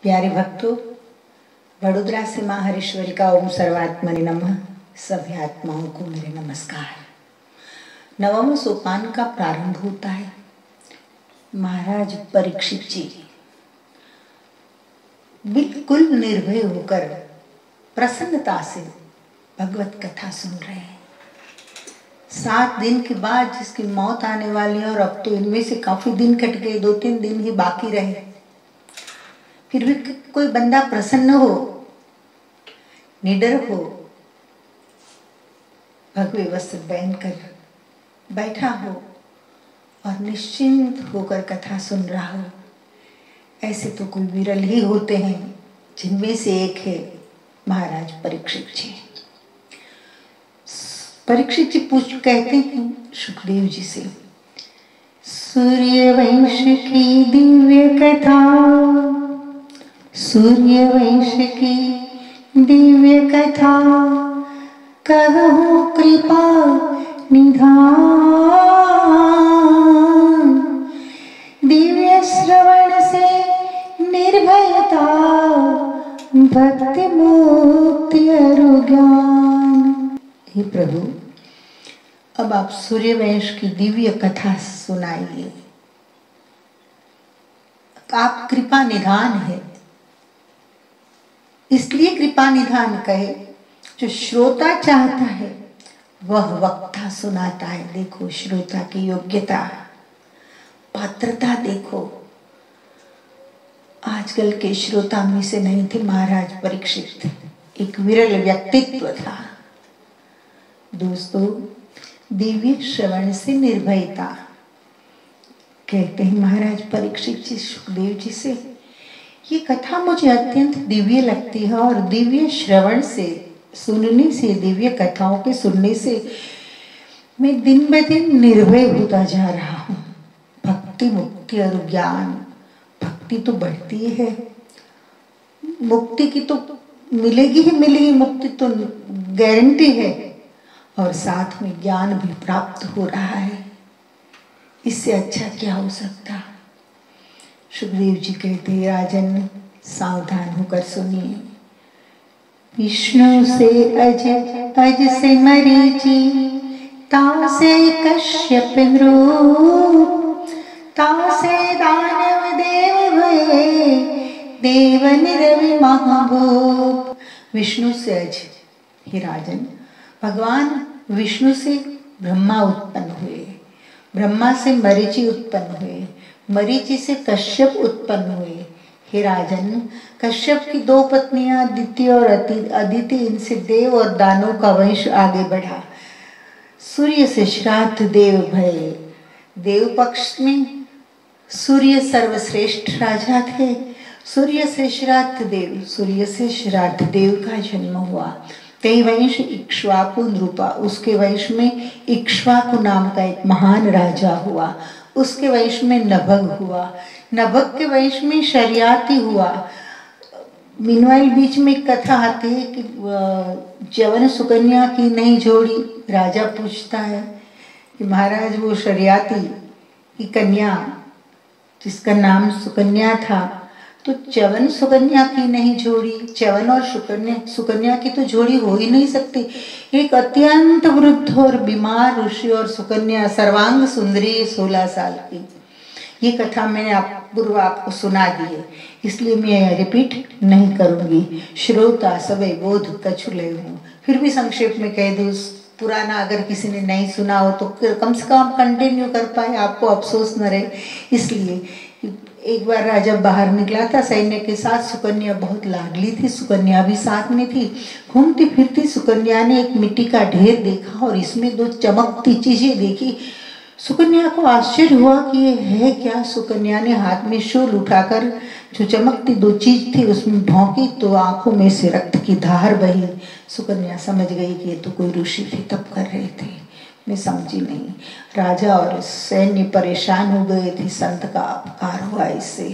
प्यारे भक्तों, वडोदरा से माँ हरीश्वरी का ओम सर्वात्मने नमः। सभी आत्माओं को मेरे नमस्कार। नवम सोपान का प्रारंभ होता है। महाराज परीक्षित जी बिल्कुल निर्भय होकर प्रसन्नता से भगवत कथा सुन रहे हैं। 7 दिन के बाद जिसकी मौत आने वाली है और अब तो इनमें से काफी दिन कट गए, 2-3 दिन ही बाकी रहे, फिर भी कोई बंदा प्रसन्न हो, निडर हो, भगवे वस्त्र पहनकर बैठा हो और निश्चिंत होकर कथा सुन रहा हो, ऐसे तो कोई विरल ही होते हैं, जिनमें से एक है महाराज परीक्षित जी। परीक्षित जी कहते हैं सुखदेव जी से, सूर्यवंश की दिव्य कथा, सूर्यवंश की दिव्य कथा, कहो कृपा निधान, दिव्य श्रवण से निर्भयता, भक्ति मुक्ति और ज्ञान। हे प्रभु, अब आप सूर्यवंश की दिव्य कथा सुनाइए। आप कृपा निधान है, इसलिए कृपा निधान कहे, जो श्रोता चाहता है वह वक्ता सुनाता है। देखो श्रोता की योग्यता, पात्रता देखो। आजकल के श्रोता में से नहीं थे महाराज परीक्षित, एक विरल व्यक्तित्व था। दोस्तों, दिव्य श्रवण से निर्भयता, कहते हैं महाराज परीक्षित जी सुखदेव जी से, ये कथा मुझे अत्यंत दिव्य लगती है और दिव्य श्रवण से, सुनने से, दिव्य कथाओं के सुनने से मैं दिन ब दिन निर्भय होता जा रहा हूँ। भक्ति मुक्ति और ज्ञान, भक्ति तो बढ़ती है, मुक्ति की तो मिलेगी ही मिलेगी, मुक्ति तो गारंटी है, और साथ में ज्ञान भी प्राप्त हो रहा है। इससे अच्छा क्या हो सकता। सुखदेव जी कहते हैं, राजन सावधान होकर सुनिए। विष्णु से अज, अज से मरीचि, ता से कश्यप नृप, ता से दानव देव भये, देव निरवि महाभूप। विष्णु से अज, हे राजन, भगवान विष्णु से ब्रह्मा उत्पन्न हुए, ब्रह्मा से मरीचि उत्पन्न हुए, मरीचि से कश्यप उत्पन्न हुए। हे राजन, कश्यप की 2 पत्नियां अदिति और अदिति, इनसे देव और दानव का वंश आगे बढ़ा। सूर्य से श्राद्ध देव भये, देव पक्ष में सूर्य सर्वश्रेष्ठ राजा थे। सूर्य से श्राद्ध देव, सूर्य से श्राद्ध देव का जन्म हुआ। ते वंश इक्ष्वाकु नृपा, उसके वंश में इक्ष्वाकु नाम का एक महान राजा हुआ। उसके वंश में नभग हुआ, नभग के वंश में शर्याति हुआ। मीनवाइल बीच में एक कथा आती है कि च्यवन सुकन्या की नहीं जोड़ी। राजा पूछता है कि महाराज, वो शर्याति की कन्या जिसका नाम सुकन्या था, तो च्यवन सुकन्या की नहीं जोड़ी। च्यवन और सुकन्या की तो जोड़ी हो ही नहीं सकती। एक अत्यंत वृद्ध और बीमार ऋषि और सुकन्या सर्वांग सुंदरी 16 साल की। ये कथा मैंने पूर्व आपको सुना दी है, इसलिए मैं रिपीट नहीं करूंगी। श्रोता सबे बोध कछुले हूँ, फिर भी संक्षेप में कह दूँ। पुराना अगर किसी ने नहीं सुना हो तो कम से कम कंटिन्यू कर पाए, आपको अफसोस न रहे। इसलिए एक बार राजा बाहर निकला था सैन्य के साथ, सुकन्या बहुत लाडली थी, सुकन्या भी साथ में थी। घूमती फिरती सुकन्या ने एक मिट्टी का ढेर देखा और इसमें 2 चमकती चीजें देखी। सुकन्या को आश्चर्य हुआ कि ये है क्या। सुकन्या ने हाथ में शूल उठाकर जो चमकती 2 चीज थी उसमें भौंकी तो आंखों में से रक्त की धार बही। सुकन्या समझ गई कि ये तो कोई ऋषि थे, तप कर रहे थे। मैं समझी नहीं। राजा और सैन्य परेशान हो गए थे, संत का अपकार हुआ इससे।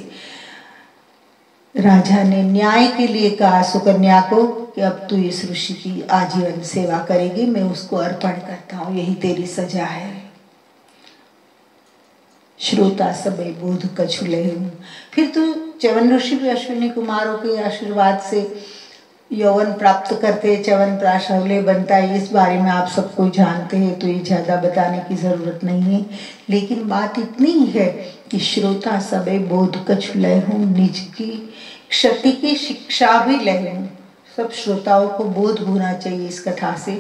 राजा ने न्याय के लिए कहा सुकन्या को कि अब तू इस ऋषि की आजीवन सेवा करेगी, मैं उसको अर्पण करता हूँ, यही तेरी सजा है। श्रोता सबे बोध कछुले। फिर तो च्यवन ऋषि भी अश्विनी कुमारों के आशीर्वाद से यौवन प्राप्त करते, च्यवन प्राशौल्य बनता है, इस बारे में आप सबको जानते हैं, तो ये ज़्यादा बताने की ज़रूरत नहीं है। लेकिन बात इतनी ही है कि श्रोता सबे बोध कछु लय हूँ, निज की क्षति की शिक्षा भी लय हूँ। सब श्रोताओं को बोध होना चाहिए इस कथा से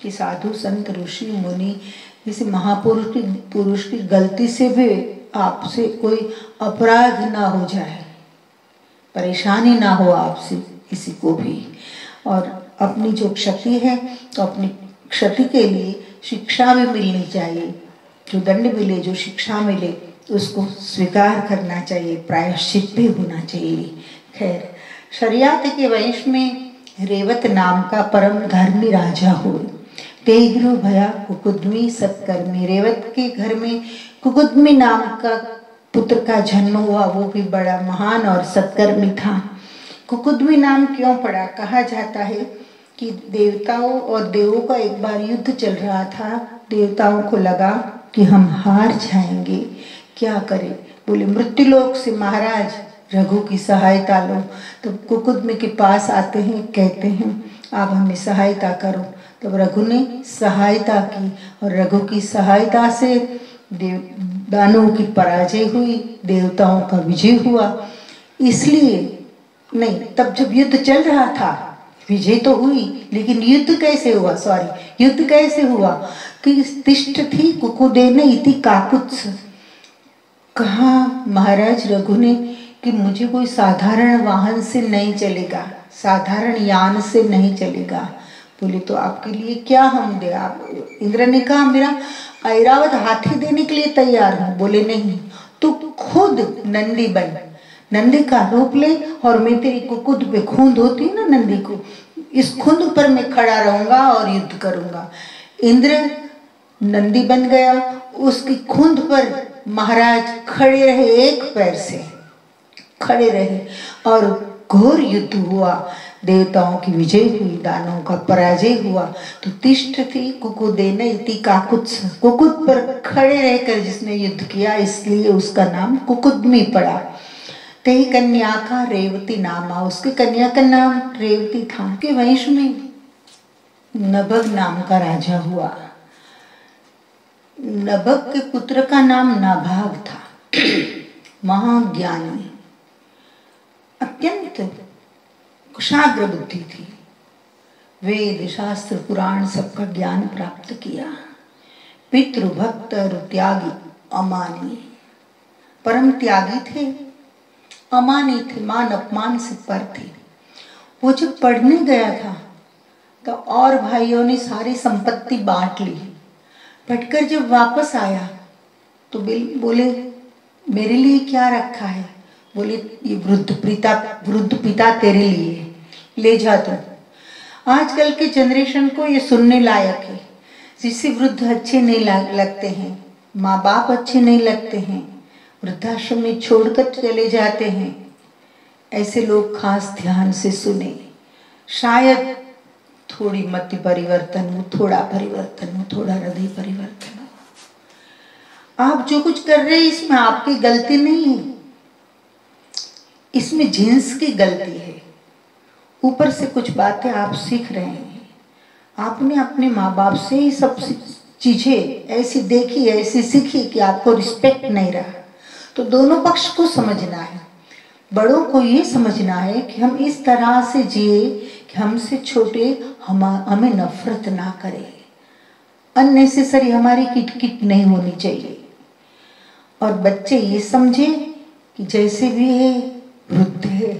कि साधु संत ऋषि मुनि जैसे पुरुष की गलती से भी आपसे कोई अपराध ना हो जाए, परेशानी ना हो आपसे किसी को भी, और अपनी जो क्षति है तो अपनी क्षति के लिए शिक्षा भी मिलनी चाहिए। जो दंड मिले, जो शिक्षा मिले उसको स्वीकार करना चाहिए, प्रायश्चित भी होना चाहिए। खैर, शरियात के वंश में रेवत नाम का परम धर्मी राजा हुए। तेगृह भया कुकुद्मी सत्कर्मी। रेवत के घर में कुकुद्मी नाम का पुत्र का जन्म हुआ, वो भी बड़ा महान और सत्कर्मी था। कुकुद्मी नाम क्यों पड़ा? कहा जाता है कि देवताओं और देवों का एक बार युद्ध चल रहा था। देवताओं को लगा कि हम हार जाएंगे, क्या करें? बोले मृत्युलोक से महाराज रघु की सहायता लो। तो कुकुद्मी के पास आते हैं, कहते हैं आप हमें सहायता करो। तब रघु ने सहायता की और रघु की सहायता से दानवों की पराजय हुई, देवताओं का विजय हुआ। इसलिए नहीं, तब जब युद्ध चल रहा था विजय तो हुई, लेकिन युद्ध कैसे हुआ? युद्ध कैसे हुआ कि तिष्ठ थी कुकुदेन इति काकुत्स। कहा महाराज रघु ने कि मुझे कोई साधारण वाहन से नहीं चलेगा, साधारण यान से नहीं चलेगा। बोले तो आपके लिए क्या हम दे? आप इंद्र ने कहा मेरा ऐरावत हाथी देने के लिए तैयार हूँ। बोले नहीं, तू खुद नंदी बन, नंदी का रूप ले और मैं तेरी कुकुद पे खूंद होती है ना नंदी को, इस खुंद पर मैं खड़ा रहूंगा और युद्ध करूंगा। इंद्र नंदी बन गया, उसकी खुंद पर महाराज खड़े रहे, एक पैर से खड़े रहे और घोर युद्ध हुआ। देवताओं की विजय हुई, दानवों का पराजय हुआ। तो तिष्ठ थी कुकुदेन इति काकुत्स, कुकुद पर खड़े रहकर जिसने युद्ध किया, इसलिए उसका नाम कुकुद्मी पड़ा। तेही कन्या का रेवती नामा, उसकी कन्या का नाम रेवती था। के वंश में नभग नाम का राजा हुआ। नभग के पुत्र का नाम नाभाग था। महाज्ञानी, अत्यंत कुशाग्र बुद्धि थी। वेद शास्त्र पुराण सबका ज्ञान प्राप्त किया। पितृभक्त और त्यागी, अमानी, परम त्यागी थे, अमानी थे, मान अपमान से पर थे। वो जब पढ़ने गया था तो और भाइयों ने सारी संपत्ति बांट ली। पढ़कर जब वापस आया तो बोले मेरे लिए क्या रखा है? बोले ये वृद्ध पिता तेरे लिए, ले जा तुम। आजकल के जनरेशन को ये सुनने लायक है। जिससे वृद्ध अच्छे नहीं लगते हैं, माँ बाप अच्छे नहीं लगते हैं, वृद्धाश्रम में छोड़कर चले जाते हैं, ऐसे लोग खास ध्यान से सुने। शायद थोड़ी मति परिवर्तन हो, थोड़ा परिवर्तन हो, थोड़ा हृदय परिवर्तन हो। आप जो कुछ कर रहे हैं इसमें आपकी गलती नहीं है, इसमें जीन्स की गलती है। ऊपर से कुछ बातें आप सीख रहे हैं, आपने अपने माँ बाप से ही सब चीजें ऐसी देखी, ऐसी सीखी कि आपको रिस्पेक्ट नहीं रहा। तो दोनों पक्ष को समझना है। बड़ों को ये समझना है कि हम इस तरह से जिए कि हमसे छोटे हमें नफरत ना करें, अननेसेसरी हमारी किटकिट नहीं होनी चाहिए। और बच्चे ये समझे कि जैसे भी है वृद्ध है,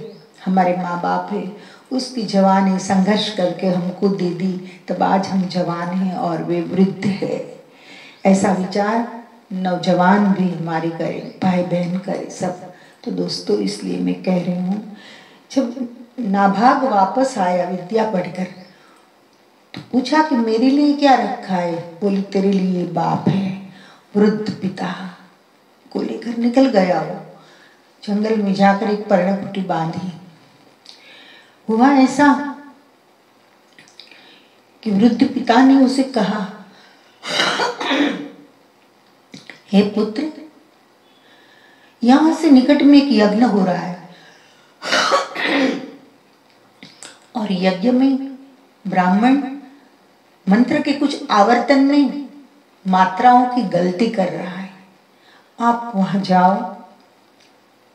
हमारे माँ बाप है, उसकी जवानी संघर्ष करके हमको दे दी, तब आज हम जवान हैं और वे वृद्ध है। ऐसा विचार नौजवान भी हमारे करें, भाई बहन करें सब। तो दोस्तों इसलिए मैं कह रही हूँ, जब नाभाग वापस आया विद्या पढ़कर तो पूछा कि मेरे लिए क्या रखा है? बोली तेरे लिए बाप है। वृद्ध पिता को लेकर निकल गया। वो जंगल में जाकर एक पर्णकुटी बांधी। हुआ ऐसा कि वृद्ध पिता ने उसे कहा, हे पुत्र, यहां से निकट में एक यज्ञ हो रहा है, और यज्ञ में ब्राह्मण मंत्र के कुछ आवर्तन में मात्राओं की गलती कर रहा है। आप वहां जाओ,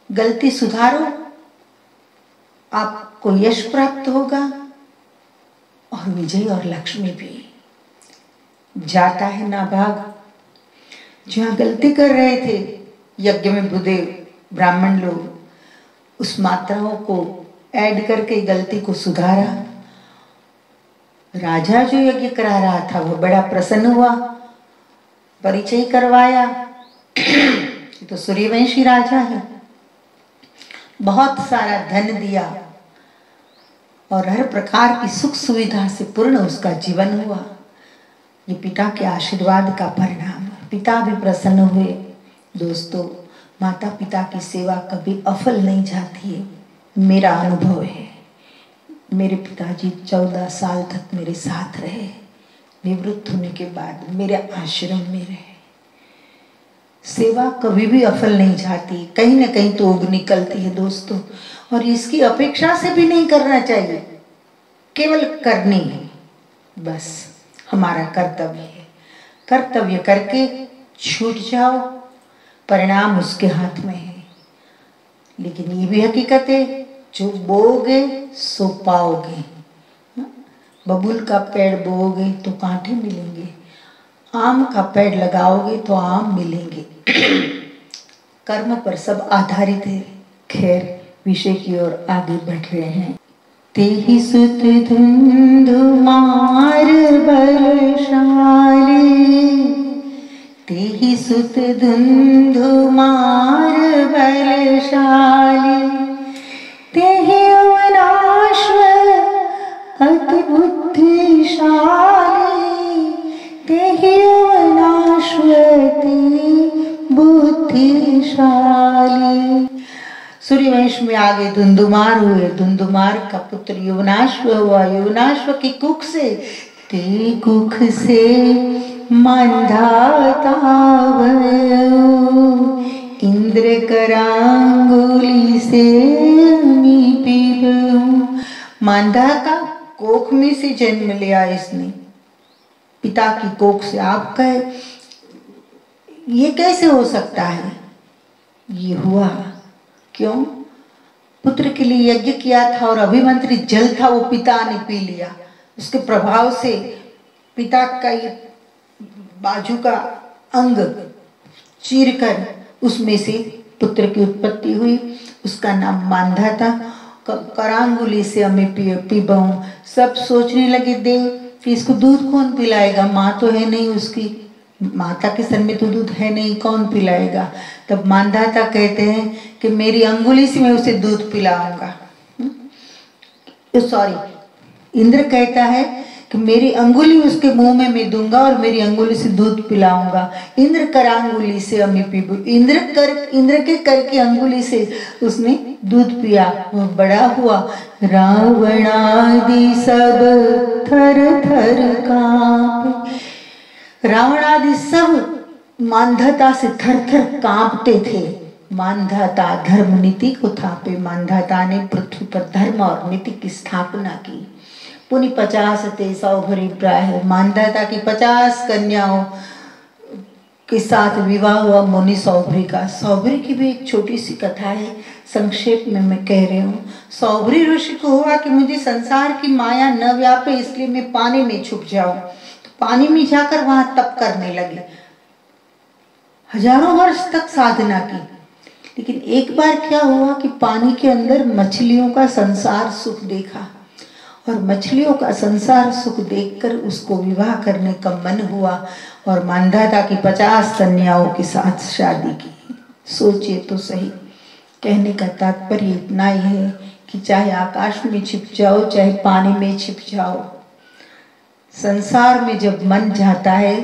गलती सुधारो, आपको यश प्राप्त होगा और विजय और लक्ष्मी भी। जाता है नाभाग, जहां गलती कर रहे थे यज्ञ में भूदेव ब्राह्मण लोग, उस मात्राओं को ऐड करके गलती को सुधारा। राजा जो यज्ञ करा रहा था वो बड़ा प्रसन्न हुआ, परिचय करवाया। तो सूर्यवंशी राजा है, बहुत सारा धन दिया और हर प्रकार की सुख सुविधा से पूर्ण उसका जीवन हुआ। ये पिता के आशीर्वाद का परिणाम। पिता भी प्रसन्न हुए। दोस्तों, माता पिता की सेवा कभी असफल नहीं जाती है। मेरा अनुभव है, मेरे पिताजी 14 साल तक मेरे साथ रहे, निवृत्त होने के बाद मेरे आश्रम में रहे। सेवा कभी भी असफल नहीं जाती, कहीं ना कहीं तो उग निकलती है दोस्तों, और इसकी अपेक्षा से भी नहीं करना चाहिए, केवल करनी है, बस हमारा कर्तव्य है। कर्तव्य करके छूट जाओ, परिणाम उसके हाथ में है। लेकिन ये भी हकीकत है, जो बोओगे सो पाओगे। बबूल का पेड़ बोओगे तो कांटे मिलेंगे, आम का पेड़ लगाओगे तो आम मिलेंगे। कर्म पर सब आधारित है। खैर, विषय की ओर आगे बढ़ रहे हैं। तेहि सुत धुंधुमार बलशाली, तेहि सुत धुंधुमार बलशाली, तेहि अवनाश्व अति बुद्धिशाली, तेहि अवनाश्व अति बुद्धिशाली। सूर्यवंश में आगे धुंधुमार हुए, धुंधुमार का पुत्र युवनाश्व हुआ, युवनाश्व की कुख से, ते कुख से मांधाता भयो, इंद्र करांगुली से मीपी बहु। मांधाता कोख में से जन्म लिया इसने, पिता की कोख से। आप कहे ये कैसे हो सकता है? ये हुआ क्यों? पुत्र के लिए यज्ञ किया था और अभिमंत्रित जल था, वो पिता ने पी लिया। उसके प्रभाव से पिता का ये बाजू का अंग चीरकर उसमें से पुत्र की उत्पत्ति हुई। उसका नाम मांधाता। करांगुली से हमें पीबहूं। सब सोचने लगे देव कि इसको दूध कौन पिलाएगा, माँ तो है नहीं उसकी, माता के सन में तो दूध है नहीं, कौन पिलाएगा? तब मांधाता कहते हैं कि मेरी अंगुली से मैं उसे दूध पिलाऊंगा। सॉरी, इंद्र कहता है कि मेरी अंगुली उसके मुंह में मैं दूंगा और मेरी अंगुली से दूध पिलाऊंगा। इंद्र करांगुली से अमी पीबू। इंद्र के कर की अंगुली से उसने दूध पिया, वह बड़ा हुआ। रावणादि सब थर थर कांपे। रावण आदि सब मांधाता से थर थर कांपते थे। मांधाता धर्म नीति को थापे। मांधाता ने पृथ्वी पर धर्म और नीति की स्थापना की। पुनि 50 ते सौभरी प्राय। मांधाता की 50 कन्याओं के साथ विवाह हुआ मुनि सौभरी का। सौभरी की भी एक छोटी सी कथा है, संक्षेप में मैं कह रही हूँ। सौभरी ऋषि को हुआ कि मुझे संसार की माया न व्यापे, इसलिए मैं पानी में छुप जाऊं। तो पानी में जाकर वहां तप करने लगे। हजारों वर्ष तक साधना की। लेकिन एक बार क्या हुआ कि पानी के अंदर मछलियों का संसार सुख देखा, और मछलियों का संसार सुख देखकर उसको विवाह करने का मन हुआ और मांधाता की 50 कन्याओं के साथ शादी की। सोचिए तो सही। कहने का तात्पर्य इतना ही है कि चाहे आकाश में छिप जाओ, चाहे पानी में छिप जाओ, संसार में जब मन जाता है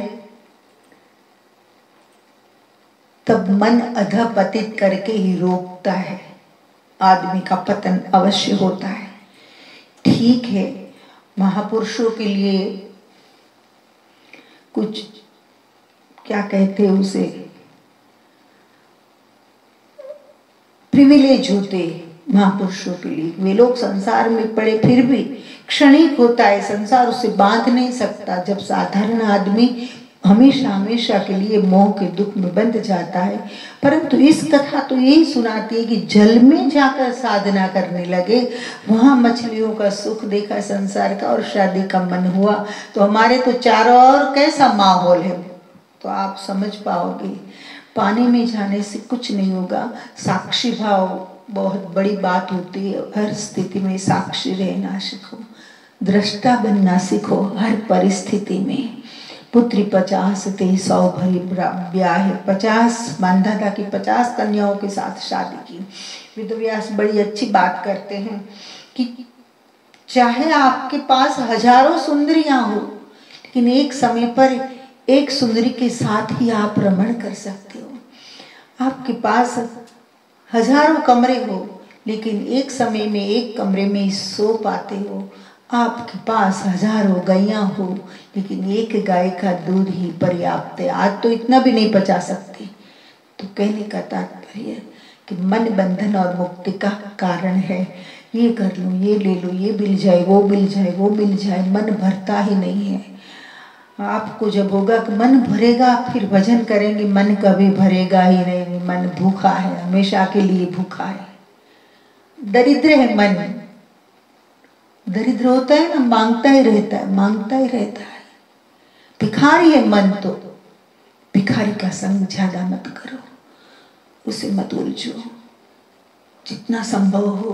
तब मन अधपतित करके ही रोकता है। आदमी का पतन अवश्य होता है। ठीक है, महापुरुषों के लिए कुछ क्या कहते हैं उसे, प्रिविलेज होते, महापुरुषों के लिए। वे लोग संसार में पड़े फिर भी क्षणिक होता है, संसार उसे बांध नहीं सकता। जब साधारण आदमी हमेशा हमेशा के लिए मोह के दुख में बंध जाता है। परंतु इस कथा तो यही सुनाती है कि जल में जाकर साधना करने लगे, वहां मछलियों का सुख देखा संसार का और शादी का मन हुआ, तो हमारे तो चारों ओर कैसा माहौल है, तो आप समझ पाओगे। पानी में जाने से कुछ नहीं होगा। साक्षी भाव बहुत बड़ी बात होती है। हर स्थिति में साक्षी रहना सीखो, दृष्टा बनना सीखो हर परिस्थिति में। पुत्री 50 ते 100 भरी ब्याह, 50 मानधाता की 50 कन्याओं के साथ शादी की। वेदव्यास बड़ी अच्छी बात करते हैं कि चाहे आपके पास हजारों सुंदरियां हो, लेकिन एक समय पर एक सुंदरी के साथ ही आप रमण कर सकते हो। आपके पास हजारों कमरे हो, लेकिन एक समय में एक कमरे में सो पाते हो। आपके पास हजारों गायें हो, लेकिन एक गाय का दूध ही पर्याप्त है। आज तो इतना भी नहीं पचा सकते। तो कहने का तात्पर्य कि मन बंधन और मुक्ति का कारण है। ये कर लूं, ये ले लूं, ये मिल जाए, वो मिल जाए, वो मिल जाए, मन भरता ही नहीं है। आपको जब होगा कि मन भरेगा फिर भजन करेंगे, मन कभी भरेगा ही नहीं। मन भूखा है, हमेशा के लिए भूखा है। दरिद्र है मन, दरिद्र होता है ना, मांगता ही रहता है, मांगता ही रहता है। भिखारी है मन, तो भिखारी का संग ज्यादा मत करो, उसे मत उलझो। जितना संभव हो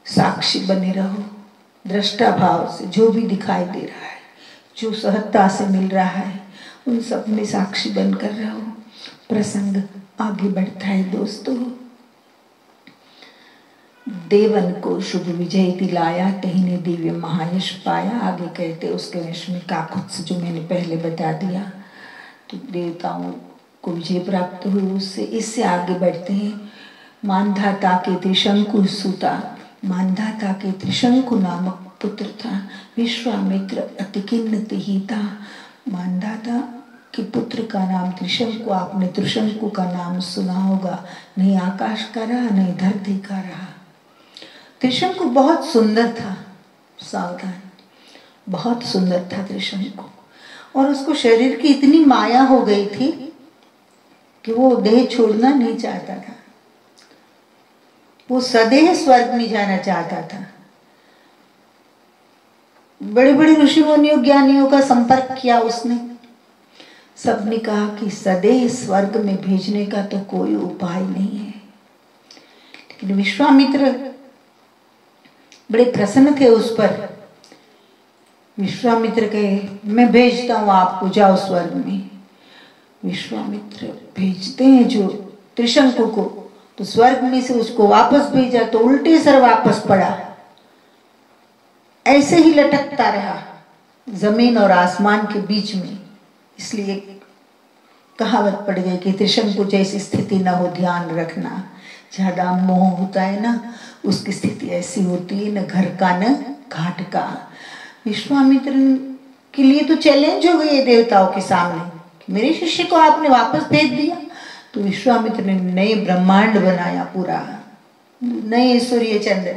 साक्षी बने रहो, दृष्टा भाव से जो भी दिखाई दे रहा है, जो सहजता से मिल रहा है, उन सब में साक्षी बनकर रहो। प्रसंग आगे बढ़ता है दोस्तों। देवन को शुभ विजय दिलाया, तही ने दिव्य महायश पाया। आगे कहते उसके वश में काकुत्स, जो मैंने पहले बता दिया, तो देवताओं को विजय प्राप्त हुई उससे। इससे आगे बढ़ते हैं। मानधाता के त्रिशंकु सुता, मानधाता के त्रिशंकु नामक पुत्र था। विश्वामित्र अति किन्नति ही था। मानधाता के पुत्र का नाम त्रिशंकु। आपने त्रिशंकु का नाम सुना होगा। नहीं आकाश का रहा, नहीं धरती का रहा। त्रिशंकु बहुत सुंदर था, सावधान, बहुत सुंदर था त्रिशंकु। और उसको शरीर की इतनी माया हो गई थी कि वो देह छोड़ना नहीं चाहता था। वो सदैव स्वर्ग में जाना चाहता था। बड़े बड़े ऋषि मुनियों ज्ञानियों का संपर्क किया उसने। सबने कहा कि सदैव स्वर्ग में भेजने का तो कोई उपाय नहीं है। लेकिन विश्वामित्र बड़े प्रसन्न थे उस पर। विश्वामित्र कहे, मैं भेजता हूं आपको, जाओ स्वर्ग में। विश्वामित्र भेजते हैं जो त्रिशंकु को, तो स्वर्ग में से उसको वापस भेजा तो उल्टे सर वापस पड़ा। ऐसे ही लटकता रहा जमीन और आसमान के बीच में। इसलिए कहावत पड़ गई कि त्रिशंकु जैसी स्थिति न हो, ध्यान रखना। ज्यादा मोह होता है ना, उसकी स्थिति ऐसी होती है, न घर का न घाट का। विश्वामित्र के लिए तो चैलेंज हो गई देवताओं के सामने कि मेरे शिष्य को आपने वापस भेज दिया। तो विश्वामित्र ने नए ब्रह्मांड बनाया, पूरा नए सूर्य चंद्र,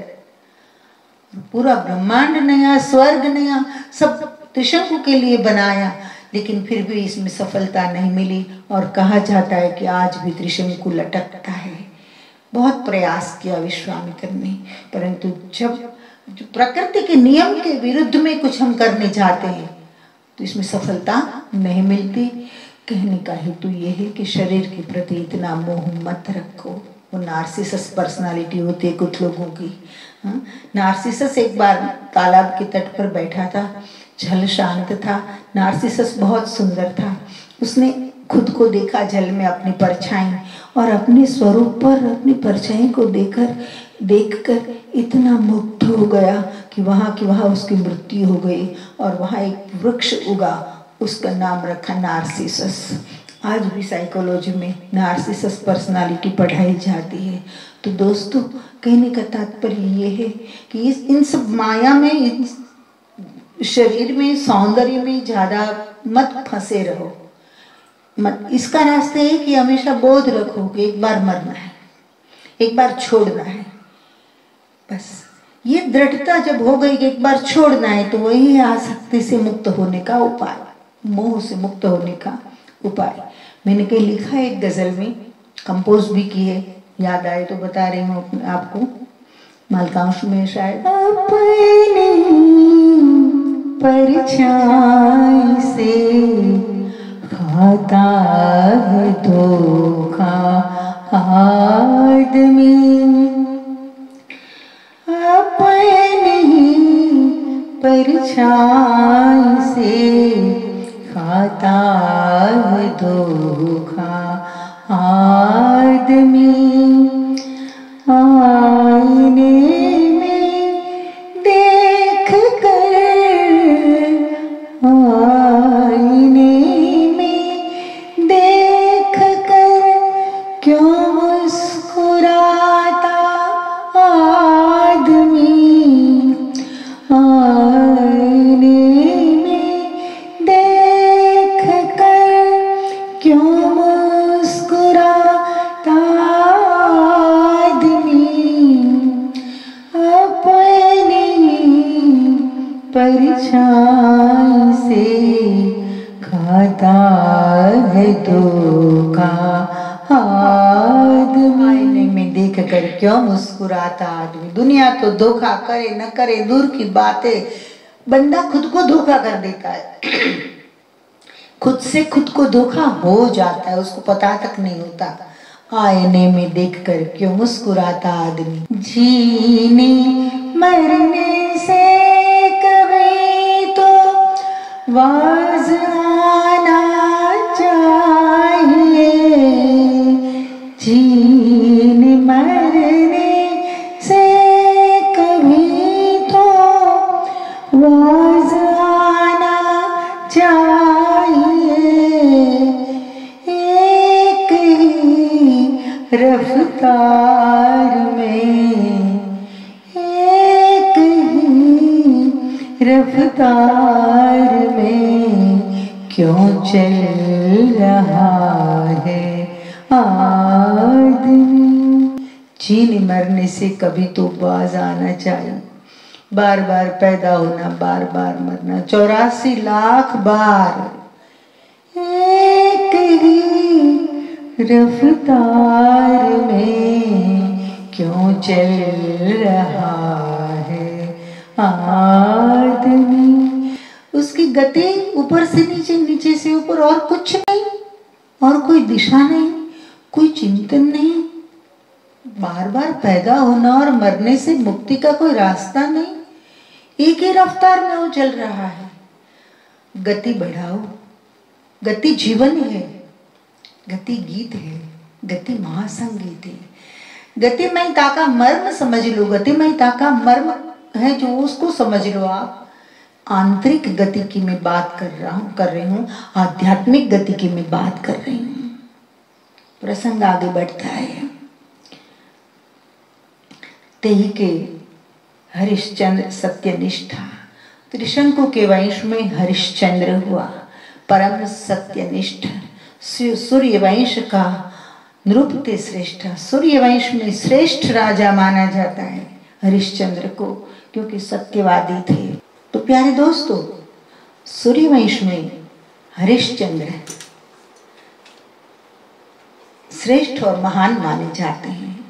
पूरा ब्रह्मांड नया, स्वर्ग नया, सब त्रिशंकु के लिए बनाया। लेकिन फिर भी इसमें सफलता नहीं मिली। और कहा जाता है कि आज भी त्रिशंकु लटकता है। बहुत प्रयास किया विश्वामित्र ने, परंतु जब प्रकृति के नियम के विरुद्ध में कुछ हम करने जाते हैं तो इसमें सफलता नहीं मिलती। कहने का हेतु ये है कि शरीर के प्रति इतना मोह मत रखो। वो नार्सिसस पर्सनालिटी होती है कुछ लोगों की। नार्सिसस एक बार तालाब के तट पर बैठा था, जल शांत था। नार्सिसस बहुत सुंदर था। उसने खुद को देखा जल में, अपनी परछाई, और अपने स्वरूप पर अपनी परछाई को देखकर इतना मुग्ध हो गया कि वहाँ उसकी मृत्यु हो गई। और वहाँ एक वृक्ष उगा, उसका नाम रखा नार्सिसस। आज भी साइकोलॉजी में नार्सिसस पर्सनालिटी पढ़ाई जाती है। तो दोस्तों, कहने का तात्पर्य ये है कि इन सब माया में, इन शरीर में, सौंदर्य में ज्यादा मत फंसे रहो मत। इसका रास्ता है कि हमेशा बोध रखो कि एक बार मरना है, एक बार छोड़ना है। बस ये दृढ़ता जब हो गई कि एक बार छोड़ना है, तो वही है आसक्ति से मुक्त होने का उपाय, मोह से मुक्त होने का उपाय। मैंने कहीं लिखा है एक गजल में, कंपोज भी की है, याद आए तो बता रही हूँ आपको, मालकांश में शायद। अपनी परछाई से खाता है धोखा आदमी, अपनी परछाई से खाता है धोखा आदमी। आईने में देख कर, आईने में देख कर क्यों मुस्कुराता आदमी, आईने में देख कर क्यों मुस्कुराता आदमी, अपनी परछाई से खाता है धोखा आदमी। आईने में देख कर क्यों मुस्कुराता आदमी। दुनिया तो धोखा करे न करे दूर की बातें, बंदा खुद को धोखा कर देता है, खुद से खुद को धोखा हो जाता है, उसको पता तक नहीं होता। आईने में देखकर क्यों मुस्कुराता आदमी। जीने मरने से कभी तो वाज आना चाहिए, जीने मरने से कभी तो वाज आना चाहिए, एक ही रफ्तार में, एक ही रफ्तार में क्यों चल रहा है आदमी। जीने मरने से कभी तो बाज आना चाहिए, बार बार पैदा होना, बार बार मरना, 84 लाख बार, एक ही रफ्तार में क्यों चल रहा है आदमी। उसकी गति ऊपर से नीचे, नीचे से ऊपर, और कुछ नहीं, और कोई दिशा नहीं, कोई चिंतन नहीं, बार बार पैदा होना और मरने से मुक्ति का कोई रास्ता नहीं, एक ही रफ्तार में वो चल रहा है। गति बढ़ाओ, गति जीवन है, गति गीत है, गति महासंगीत है, गतिमयता का मर्म समझ लो, गतिमयता का मर्म है जो उसको समझ लो आप। आंतरिक गति की मैं बात कर रही हूँ, आध्यात्मिक गति की मैं बात कर रही हूँ। प्रसंग आगे बढ़ता है। तेही के हरिश्चंद्र सत्यनिष्ठा, त्रिशंकु के वंश में हरिश्चंद्र हुआ, परम सत्यनिष्ठ, सूर्य वंश का नृपते श्रेष्ठ, सूर्य वंश में श्रेष्ठ राजा माना जाता है हरिश्चंद्र को, क्योंकि सत्यवादी थे। तो प्यारे दोस्तों, सूर्यवंश में हरिश्चंद्र श्रेष्ठ और महान माने जाते हैं,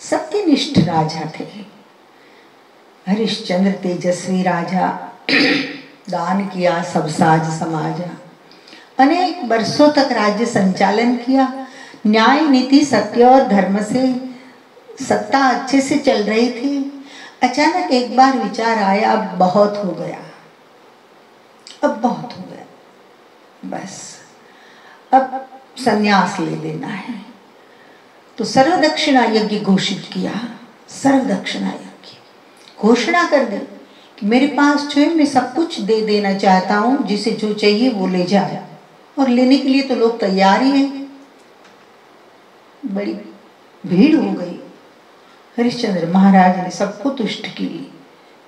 सत्यनिष्ठ राजा थे। हरिश्चंद्र तेजस्वी राजा, दान किया सब साज समाजा, अनेक वर्षों तक राज्य संचालन किया, न्याय नीति सत्य और धर्म से सत्ता अच्छे से चल रही थी। अचानक एक बार विचार आया, अब बहुत हो गया, अब बहुत हो गया, बस अब संन्यास ले लेना है। तो सर्वदक्षिणा यज्ञ घोषित किया, सर्वदक्षिणा यज्ञ घोषणा कर दी कि मेरे पास जो है मैं सब कुछ दे देना चाहता हूँ, जिसे जो चाहिए वो ले जाए, और लेने के लिए तो लोग तैयार ही हैं। बड़ी भीड़ हो गई। हरिश्चंद्र महाराज ने सबको तुष्ट की,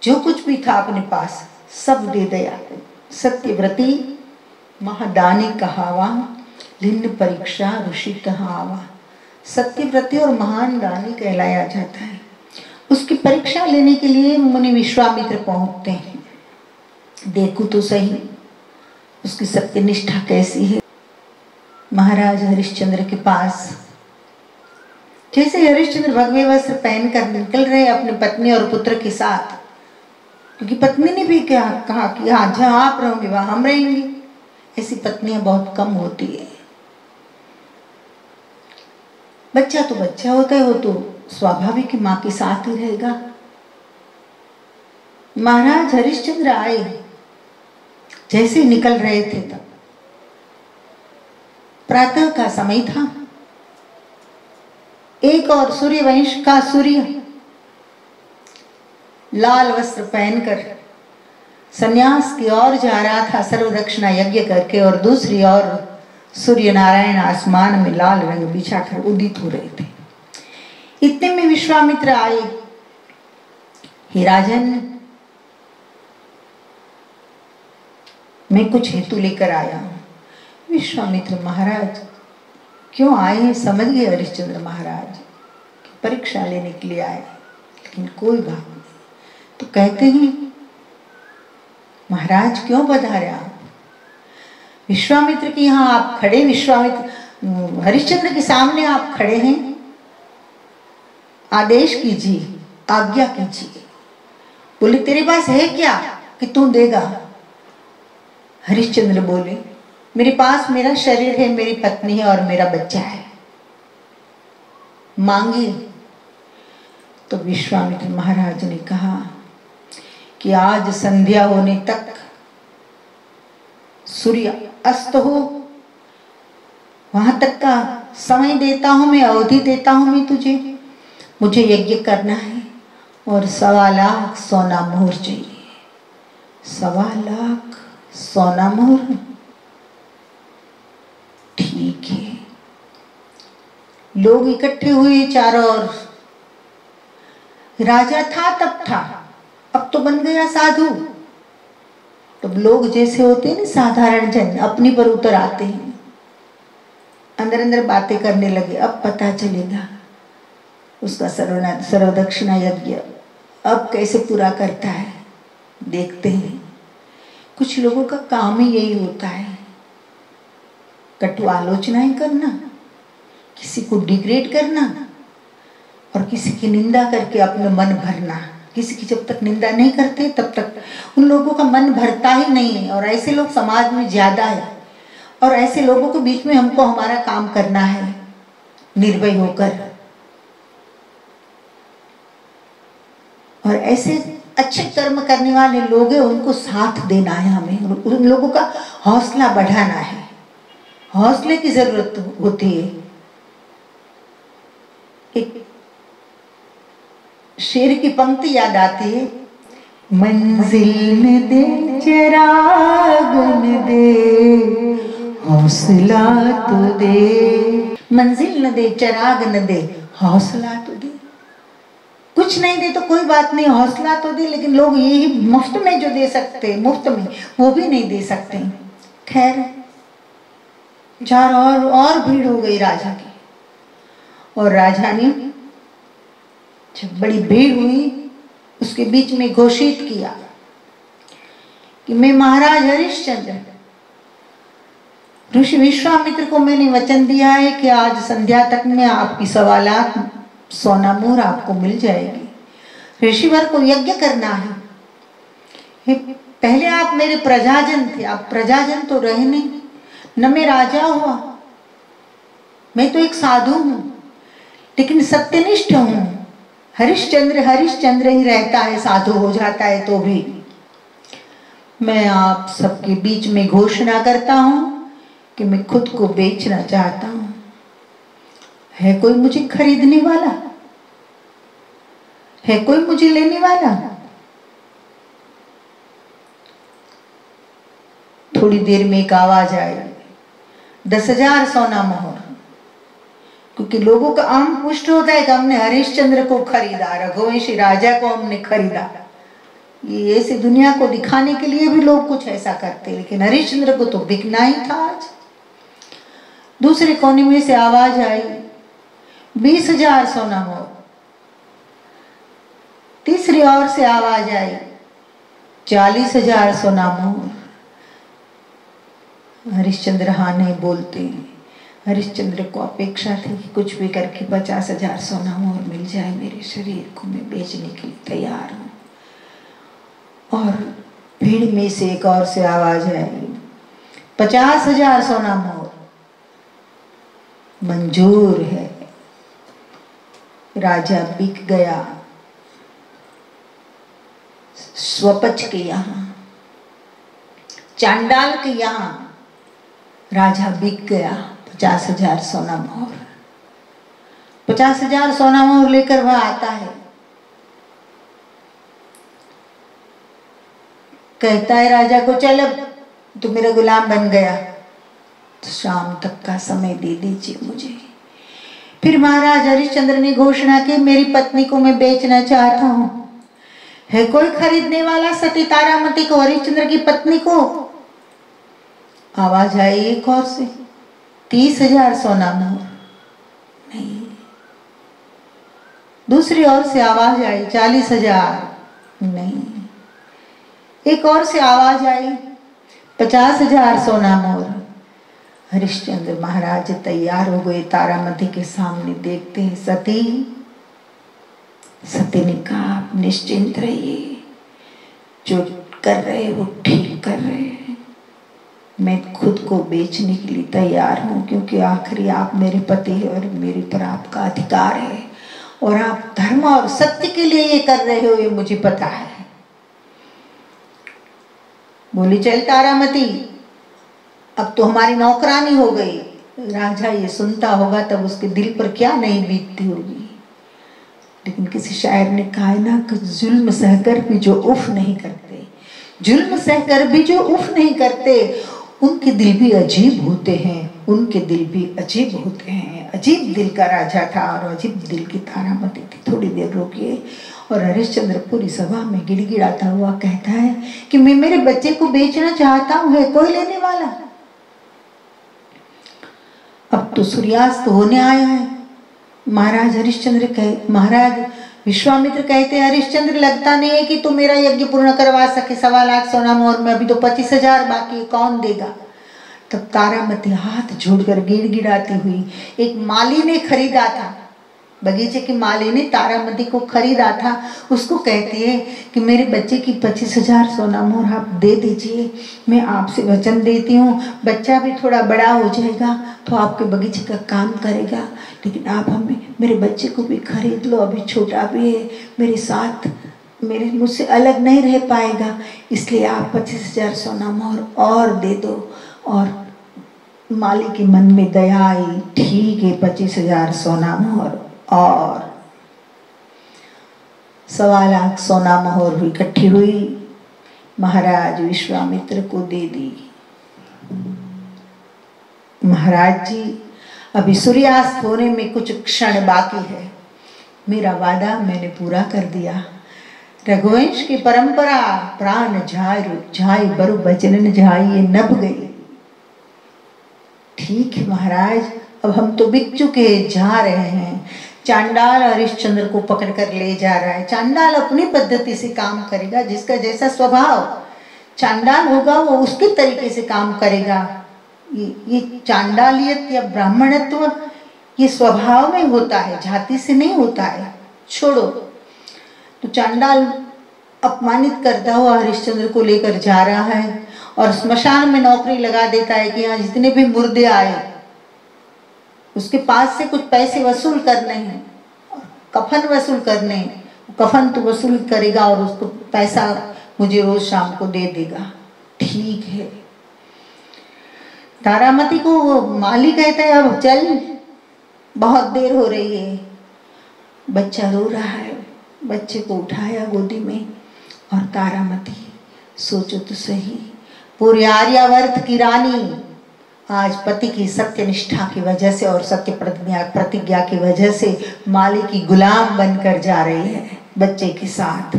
जो कुछ भी था अपने पास सब दे दिया। सत्यव्रती महादानी कहावा, लिन्न परीक्षा ऋषि कहावा। सत्यव्रती और महान दानी कहलाया जाता है। उसकी परीक्षा लेने के लिए मुनि विश्वामित्र पहुंचते हैं। देखो तो सही उसकी सत्यनिष्ठा कैसी है। महाराज हरिश्चंद्र के पास जैसे हरिश्चंद्र भगवे वस्त्र पहनकर निकल रहे अपनी पत्नी और पुत्र के साथ, क्योंकि पत्नी ने भी क्या कहा कि हाँ जहाँ आप रहोगे वहां हम रहेंगे। ऐसी पत्नियां बहुत कम होती है। बच्चा तो बच्चा होता है, वो तो स्वाभाविक ही माँ के साथ ही रहेगा। महाराज हरिश्चंद्र आए, जैसे निकल रहे थे तब प्रातः का समय था। एक और सूर्यवंश का सूर्य लाल वस्त्र पहनकर संन्यास की ओर जा रहा था सर्वदक्षिणा यज्ञ करके, और दूसरी ओर सूर्य नारायण आसमान में लाल रंग बिछाकर उदित हो रहे थे। इतने में विश्वामित्र आए। हे राजन, मैं कुछ हेतु लेकर आया हूं। विश्वामित्र महाराज क्यों आए हैं समझ गए हरिश्चंद्र महाराज, परीक्षा लेने के लिए आए, लेकिन कोई बात नहीं। तो कहते हैं महाराज क्यों पधारे आप? विश्वामित्र के यहाँ आप खड़े, विश्वामित्र हरिश्चंद्र के सामने आप खड़े हैं, आदेश कीजिए, आज्ञा कीजिए। बोले तेरे पास है क्या कि तू देगा? हरिश्चंद्र बोले मेरे पास मेरा शरीर है, मेरी पत्नी है और मेरा बच्चा है, मांगिए। तो विश्वामित्र महाराज ने कहा कि आज संध्या होने तक, सूर्य अस्त हो वहां तक का समय देता हूं मैं, अवधि देता हूं मैं तुझे। मुझे यज्ञ करना है और 1.25 लाख सोना मोहर चाहिए। 1.25 लाख सोना मोहर, ठीक है। लोग इकट्ठे हुए चारों ओर। राजा था तब था, अब तो बन गया साधु। तो लोग जैसे होते हैं ना साधारण जन, अपनी पर उतर आते हैं, अंदर अंदर बातें करने लगे। अब पता चलेगा उसका सर्वदक्षिणा यज्ञ अब कैसे पूरा करता है, देखते हैं। कुछ लोगों का काम ही यही होता है, कटु आलोचनाएं करना, किसी को डिग्रेड करना और किसी की निंदा करके अपने मन भरना। किसी की जब तक निंदा नहीं करते तब तक उन लोगों का मन भरता ही नहीं है, और ऐसे लोग समाज में ज्यादा है। और ऐसे लोगों के बीच में हमको हमारा काम करना है निर्भय होकर, और ऐसे अच्छे कर्म करने वाले लोग हैं उनको साथ देना है हमें, उन लोगों का हौसला बढ़ाना है। हौसले की जरूरत होती है। एक शेर की पंक्ति याद आती है, मंजिल न दे चिराग न दे हौसला तो दे। मंजिल न दे चिराग न दे हौसला तो दे। कुछ नहीं दे तो कोई बात नहीं, हौसला तो दे। लेकिन लोग यही मुफ्त में जो दे सकते, मुफ्त में वो भी नहीं दे सकते। खैर चारों और भीड़ हो गई राजा की, और राजा ने जब बड़ी भीड़ हुई उसके बीच में घोषित किया कि मैं महाराज हरिश्चंद्र ऋषि विश्वामित्र को मैंने वचन दिया है कि आज संध्या तक में आपकी 1.25 लाख सोना मोहर आपको मिल जाएगी। ऋषिवर को यज्ञ करना है। पहले आप मेरे प्रजाजन थे, आप प्रजाजन तो रहे नहीं, न मैं राजा हुआ। मैं तो एक साधु हूं, लेकिन सत्यनिष्ठ हूं। हरिश्चंद्र हरिश्चंद्र ही रहता है, साधु हो जाता है तो भी। मैं आप सबके बीच में घोषणा करता हूं कि मैं खुद को बेचना चाहता हूं। है कोई मुझे खरीदने वाला? है कोई मुझे लेने वाला? थोड़ी देर में एक आवाज आई, 10,000 सोना मोहर। क्योंकि लोगों का आम पुष्ट होता है कि हमने हरिश्चंद्र को खरीदा, रघुवंशी राजा को हमने खरीदा। ये ऐसी दुनिया को दिखाने के लिए भी लोग कुछ ऐसा करते, लेकिन हरिश्चंद्र को तो बिकना ही था आज। दूसरे कोने में से आवाज आई, 20,000 सोना मोहर। तीसरी ओर से आवाज आई, 40,000 सोना मोहर। हरिश्चंद्र हाँ नहीं बोलते। हरिश्चंद्र को अपेक्षा थी कि कुछ भी करके 50,000 सोना मोहर मिल जाए, मेरे शरीर को मैं बेचने के लिए तैयार हूँ। और भीड़ में से एक और से आवाज आई, 50,000 सोना मोहर मंजूर है। राजा बिक गया स्वपच के यहाँ, चांडाल के यहाँ राजा बिक गया 50,000 सोना मोहर। 50,000 सोना मोहर लेकर वह आता है, कहता है राजा को, चल अब तू मेरा गुलाम बन गया, तो शाम तक का समय दे दीजिए मुझे। फिर महाराज हरिश्चंद्र ने घोषणा की, मेरी पत्नी को मैं बेचना चाहता हूँ, है कोई खरीदने वाला? सती तारामती को, हरिश्चंद्र की पत्नी को। आवाज आई एक और से, 30,000 सोना मोहर। नहीं। दूसरी ओर से आवाज आई, 40,000। नहीं। एक और से आवाज आई, 50,000 सोना मोहर। हरिश्चंद्र महाराज तैयार हो गए, तारामती के सामने देखते हैं सती। सती ने कहा, आप निश्चिंत रहिए, जो कर रहे वो ठीक कर रहे हैं, मैं खुद को बेचने के लिए तैयार हूँ, क्योंकि आखिरी आप मेरे पति हैं और मेरे पर आपका अधिकार है, और आप धर्म और सत्य के लिए ये कर रहे हो, ये मुझे पता है। बोली, चल तारामती, अब तो हमारी नौकरानी हो गई। राजा ये सुनता होगा तब उसके दिल पर क्या नहीं बीतती होगी। लेकिन किसी शायर ने कहा है ना कि जुल्म सहकर भी जो उफ नहीं करते, जुल्म सहकर भी जो उफ नहीं करते, उनके दिल भी अजीब होते हैं, उनके दिल भी अजीब होते हैं। अजीब दिल का राजा था और अजीब दिल की तारामती थी। थोड़ी देर रुकिए, और हरिश्चंद्र पूरी सभा में गिड़गिड़ाता हुआ कहता है कि मैं मेरे बच्चे को बेचना चाहता हूँ, है कोई लेने वाला? अब तो सूर्यास्त होने आया है। महाराज विश्वामित्र कहते हैं, हरिश्चंद्र लगता नहीं है कि तू मेरा यज्ञ पूर्ण करवा सके, 1.25 लाख सोना मोहर में अभी तो 25,000 बाकी, कौन देगा? तब तारामती हाथ जोड़कर गिड़गिड़ाती हुई, एक माली ने खरीदा था, बगीचे की माली ने तारामती को खरीदा था, उसको कहती है कि मेरे बच्चे की 25,000 सोना मोहर आप दे दीजिए, मैं आपसे वचन देती हूँ, बच्चा भी थोड़ा बड़ा हो जाएगा तो आपके बगीचे का काम करेगा, लेकिन आप हमें मेरे बच्चे को भी खरीद लो, अभी छोटा भी है, मेरे साथ मुझसे अलग नहीं रह पाएगा, इसलिए आप 25,000 सोना मोहर और दे दो। और माली के मन में दया आई, ठीक है 25,000 सोना मोहर और 1.25 लाख सोना मोहर इकट्ठी हुई, महाराज विश्वामित्र को दे दी। महाराज जी, अभी सूर्यास्त होने में कुछ क्षण बाकी है, मेरा वादा मैंने पूरा कर दिया। रघुवंश की परंपरा प्राण झाई बरु बचन झाई, ये नभ गई। ठीक है महाराज, अब हम तो बिक चुके, जा रहे हैं। चांडाल हरिश्चंद्र को पकड़कर ले जा रहा है। चांडाल अपनी पद्धति से काम करेगा, जिसका जैसा स्वभाव चांडाल होगा वो उसके तरीके से काम करेगा। ये चांडालियत या ब्राह्मणत्व ये स्वभाव में होता है, जाति से नहीं होता है। छोड़ो। तो चांडाल अपमानित करता हुआ हरिश्चंद्र को लेकर जा रहा है और श्मशान में नौकरी लगा देता है कि यहाँ जितने भी मुर्दे आए उसके पास से कुछ पैसे वसूल करने हैं, कफन वसूल करने हैं। कफन तो वसूल करेगा और उसको पैसा मुझे रोज शाम को दे देगा। ठीक है। तारामती को वो माली कहता है, अब चल, बहुत देर हो रही है। बच्चा रो रहा है, बच्चे को उठाया गोदी में और तारामती, सोचो तो सही, पूरे आर्यावर्त की रानी आज पति की सत्यनिष्ठा की वजह से और सत्य प्रतिज्ञा की वजह से माली की गुलाम बनकर जा रही है बच्चे के साथ।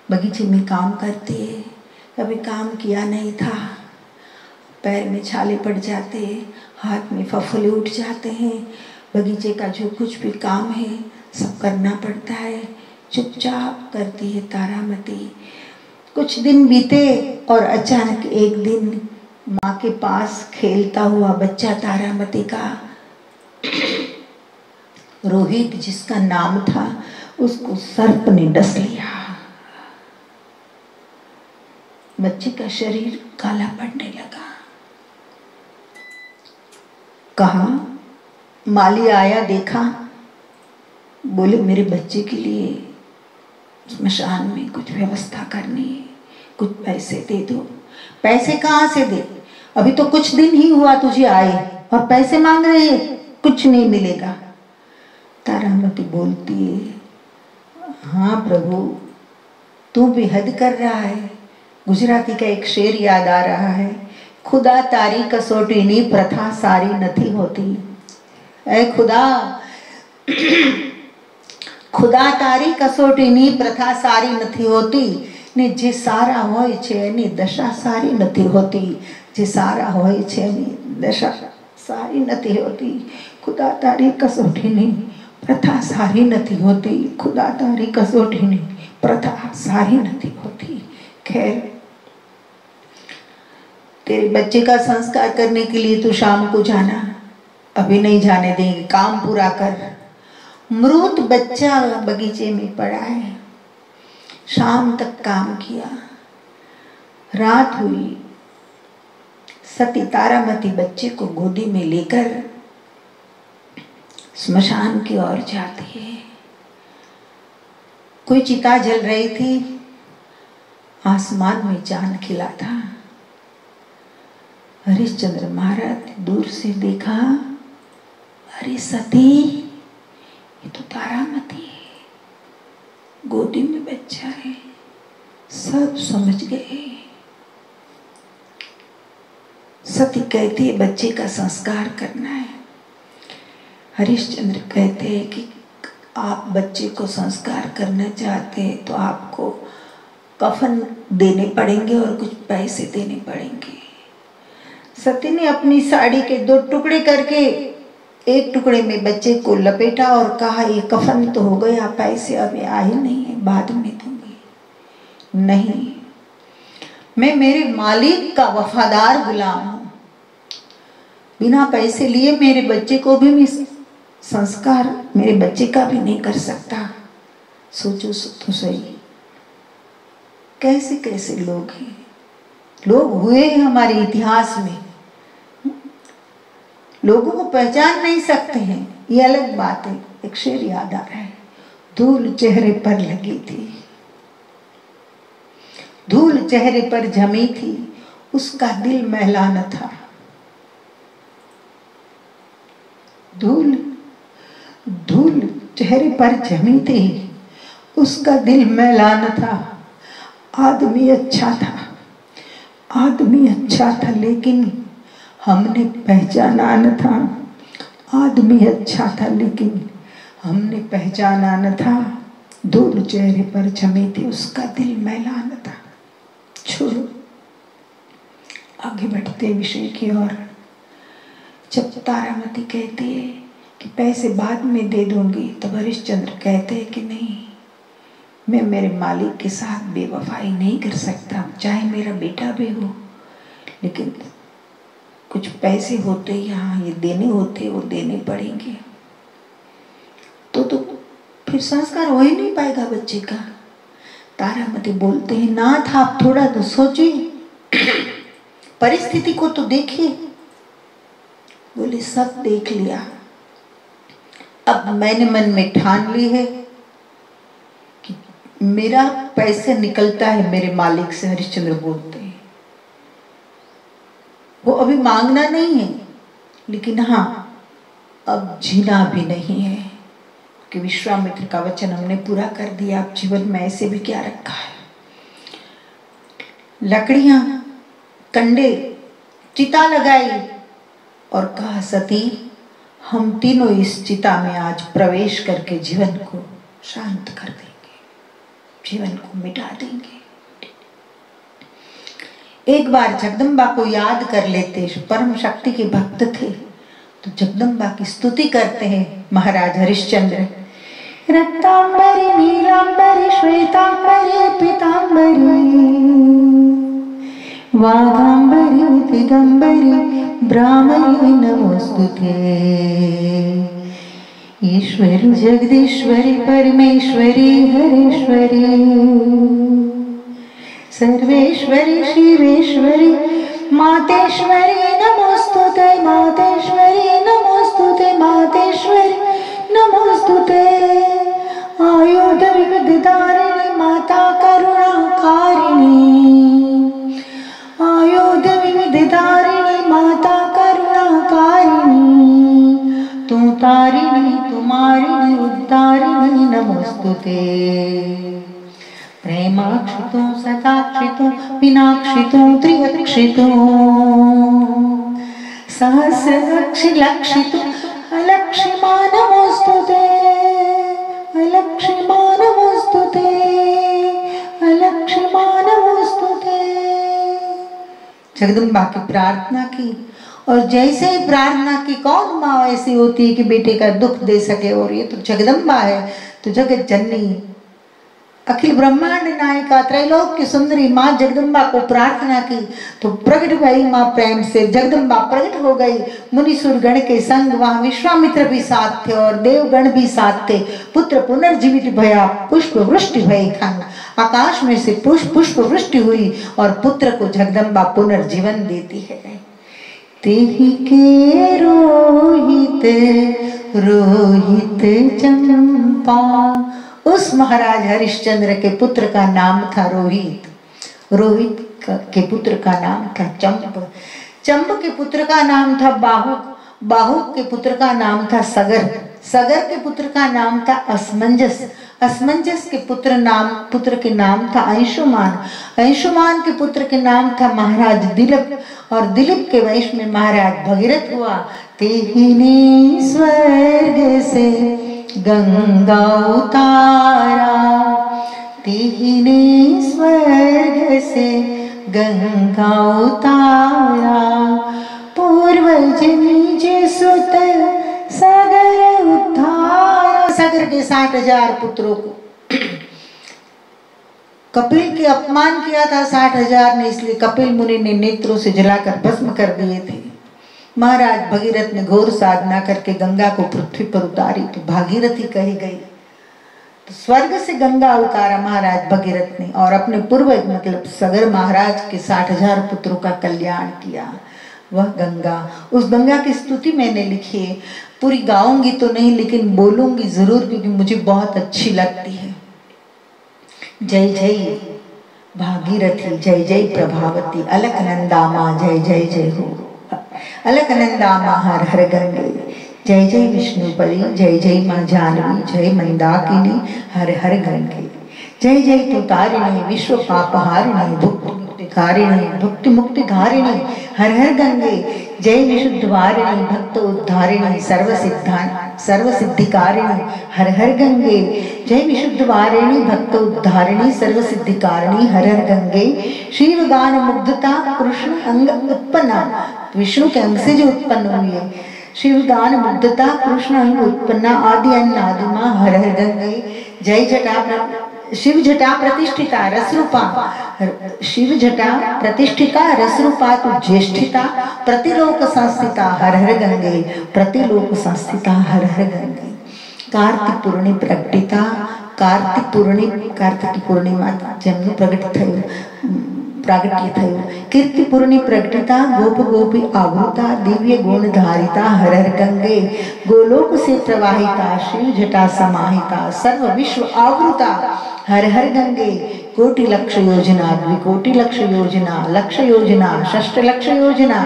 बगीचे में काम करती है, कभी काम किया नहीं था, पैर में छाले पड़ जाते, हाथ में फफूंदी उठ जाते हैं। बगीचे का जो कुछ भी काम है सब करना पड़ता है। चुपचाप करती है तारामती। कुछ दिन बीते और अचानक एक दिन माँ के पास खेलता हुआ बच्चा तारामती का, रोहित जिसका नाम था, उसको सर्प ने डस लिया। बच्चे का शरीर काला पड़ने लगा। कहा, माली आया, देखा, बोले मेरे बच्चे के लिए स्मशान में कुछ व्यवस्था करनी है, कुछ पैसे दे दो। पैसे कहाँ से दे, अभी तो कुछ दिन ही हुआ तुझे आए और पैसे मांग रहे हैं, कुछ नहीं मिलेगा। तारामती बोलती है, हाँ प्रभु, तू भी हद कर रहा है। गुजराती का एक शेर याद आ रहा है, खुदा तारी कसोटीनी प्रथा सारी नथी होती। ऐ खुदा, खुदा તારી કસોટીની પ્રથા સારી નથી હોતી ને જે સારા હોય છે એની દશા સારી નથી હોતી। જે સારા હોય છે એની દશા સારી નથી હોતી। खुदा તારી કસોટીની પ્રથા સારી નથી હોતી। खुदा તારી કસોટીની प्रथा सारी नहीं होती। खैर, तेरे बच्चे का संस्कार करने के लिए तू शाम को जाना, अभी नहीं जाने देंगे, काम पूरा कर। मृत बच्चा बगीचे में पड़ा है। शाम तक काम किया, रात हुई। सती तारामती बच्चे को गोदी में लेकर स्मशान की ओर जाती है। कोई चिता जल रही थी, आसमान में चांद खिला था। हरिश्चंद्र महाराज दूर से देखा, अरे सती, ये तो तारामती है, गोदी में बच्चा है। सब समझ गए। सती कहती है बच्चे का संस्कार करना है। हरिश्चंद्र कहते हैं कि आप बच्चे को संस्कार करना चाहते हैं तो आपको कफन देने पड़ेंगे और कुछ पैसे देने पड़ेंगे। सती ने अपनी साड़ी के 2 टुकड़े करके एक टुकड़े में बच्चे को लपेटा और कहा, ये कफन तो हो गया, पैसे अभी आए नहीं है, बाद में दूंगी। नहीं, मैं मेरे मालिक का वफादार गुलाम हूं, बिना पैसे लिए मेरे बच्चे को भी मैं संस्कार मेरे बच्चे का भी नहीं कर सकता। सोचो तो सही, कैसे कैसे लोग हैं, लोग हुए हैं हमारे इतिहास में। लोगों को पहचान नहीं सकते हैं, ये अलग बात है। एक शेर याद आ रहा है, धूल चेहरे पर लगी थी, धूल चेहरे पर जमी थी, उसका दिल मैला न था। धूल धूल चेहरे पर जमी थी, उसका दिल मैला न था। आदमी अच्छा था, आदमी अच्छा था, लेकिन हमने पहचाना न था। आदमी अच्छा था, लेकिन हमने पहचाना न था। धूल चेहरे पर जमी थी, उसका दिल मैला न था। छोड़ो, आगे बढ़ते विषय की ओर। जब तारामती कहती है कि पैसे बाद में दे दूंगी, तब हरिश्चंद्र कहते हैं कि नहीं, मैं मेरे मालिक के साथ बेवफाई नहीं कर सकता, चाहे मेरा बेटा भी हो, लेकिन कुछ पैसे होते यहाँ ये देने होते, वो देने पड़ेंगे। तो फिर संस्कार हो ही नहीं पाएगा बच्चे का। तारामती बोलते हैं, नाथ आप थोड़ा तो सोचिए, परिस्थिति को तो देखिए। बोले सब देख लिया, अब मैंने मन में ठान ली है कि मेरा पैसे निकलता है मेरे मालिक से। हरिश्चंद्र बोलते हैं, वो अभी मांगना नहीं है, लेकिन हाँ, अब जीना भी नहीं है, कि विश्वामित्र का वचन हमने पूरा कर दिया, अब जीवन में ऐसे भी क्या रखा है। लकड़ियां, कंडे, चिता लगाई और कहा, सती हम तीनों इस चिता में आज प्रवेश करके जीवन को शांत कर देंगे, जीवन को मिटा देंगे। एक बार जगदम्बा को याद कर लेते, परम शक्ति के भक्त थे, तो जगदम्बा की स्तुति करते हैं महाराज हरिश्चंद्र। रक्तांबरी नीलांबरी श्वेतांबरी पीतांबरी वाघांबरी दिगंबरी ब्राह्मणी नमोस्तुते। ईश्वरी जगदीश्वरी परमेश्वरी हरेश्वरी सर्वेश्वरी शिवेश्वरी मातेश्वरी नमोस्तुते। मातेश्वरी नमोस्तुते। मातेश्वरी नमोस्तुते। आयुध विविधधारिणी माता करुणाकारिणी आयुध विविधधारिणी माता करुणाकारिणी तू तारिणी तुमारिणी उद्धारिणी नमोस्तुते। प्रेमाक्षितो सदाक्षितो विनाक्षितो त्रियक्षितो सहस्रलक्षि लक्षितो अलक्षिमा नमोस्तुते। अलक्षिमा नमोस्तुते। अलक्षिमा नमोस्तुते। जगदम्बा की प्रार्थना की और जैसे ही प्रार्थना की, कौन माँ ऐसी होती है कि बेटे का दुख दे सके, और ये तो जगदम्बा है, तो जगत जननी अखिल ब्रह्मांड नायिका त्रैलोक की सुंदरी माँ जगदम्बा को प्रार्थना की तो प्रकट भई माँ प्रेम से। जगदम्बा प्रकट हो गई मुनिसुर गण के संग, वहां विश्वामित्र भी साथ थे और देवगण भी साथ थे। पुत्र पुनर्जीवित भया, पुष्प वृष्टि भई खंग, आकाश में से पुष्प वृष्टि हुई और पुत्र को जगदम्बा पुनर्जीवन देती है। तेहि के रोहित रोहित चंपा, उस महाराज हरिश्चंद्र के पुत्र का नाम था रोहित। रोहित के पुत्र का नाम था चंप। चंप के पुत्र का नाम था बाहुक। बाहुक के पुत्र का नाम था सगर। सगर के पुत्र का नाम था असमंजस। असमंजस के पुत्र के नाम था अंशुमान। अंशुमान के पुत्र के नाम था महाराज दिलीप और दिलीप के वंश में महाराज भगीरथ हुआ। तेहिने स्वर्ग से गंगा उतारा, तेहिने स्वर्ग से गंगा उतारा, पूर्वज निज सुत सागर उद्धारा। सागर के 60,000 पुत्रों को कपिल के अपमान किया था 60,000 ने, इसलिए कपिल मुनि ने नेत्रों से जलाकर भस्म कर दिए थे। महाराज भगीरथ ने घोर साधना करके गंगा को पृथ्वी पर उतारी तो भागीरथी कही गई। तो स्वर्ग से गंगा उतारा महाराज भगीरथ ने और अपने पूर्वज मतलब सगर महाराज के 60,000 पुत्रों का कल्याण किया। वह गंगा, उस गंगा की स्तुति मैंने लिखी है, पूरी गाऊंगी तो नहीं लेकिन बोलूंगी जरूर क्योंकि मुझे बहुत अच्छी लगती है। जय जय भागीरथी, जय जय प्रभावती, अलकनंदा माँ जय जय जय हो। अलकनंदा माँ हर हर गंगे, जय जय विष्णुपरी, जय जय माँ जानवी, जय मंदाकिनी हर हर गंगे। जय जय तु तारिणी विश्व पापहारिणी, भुक्ति मुक्ति कारिणी, भुक्ति मुक्ति धारिणी हर हर गंगे। जय विशुद्धवारिणी भक्त उद्धारिणी, सर्व सिद्धिकारिणी हर हर गंगे। जय विशुद्धवारिणी भक्त उद्धारिणी, सर्व सिद्धिकारिणी हर हर गंगे। शिव गान मुग्धता कृष्ण अंग उत्पन्ना, विष्णु के अंग से जो उत्पन्न हुई है। शिव गान मुग्धता कृष्ण अंग उत्पन्ना, आदि अन्नादिमा हर हर गंगे। जय जटा शिव जटा प्रतिष्ठिता रसरूपा, शिव जटा प्रतिष्ठिता रसरूपा तु ज्येष्ठिता, प्रतिलोक संस्थिता हर हर गंगे, प्रतिलोक संस्थिता हर हर गंगे। कार्तिक पूर्णि प्रगटिता, कार्तिक पूर्णिमा જેમનું પ્રગટ થયું प्रागट्य થયું। कीर्ति पूर्णि प्रगटिता गोप गोपी आवृता, दिव्य गुण धारिता हर हर गंगे। गोलोक से प्रवाहिता शिव जटा समाहिता, सर्व विश्व आवृता हर हर गंगे। कोटि लक्ष्य योजना, द्विकोटि लक्ष्य योजना, लक्ष्य योजना, षष्ठ लक्ष्य योजना,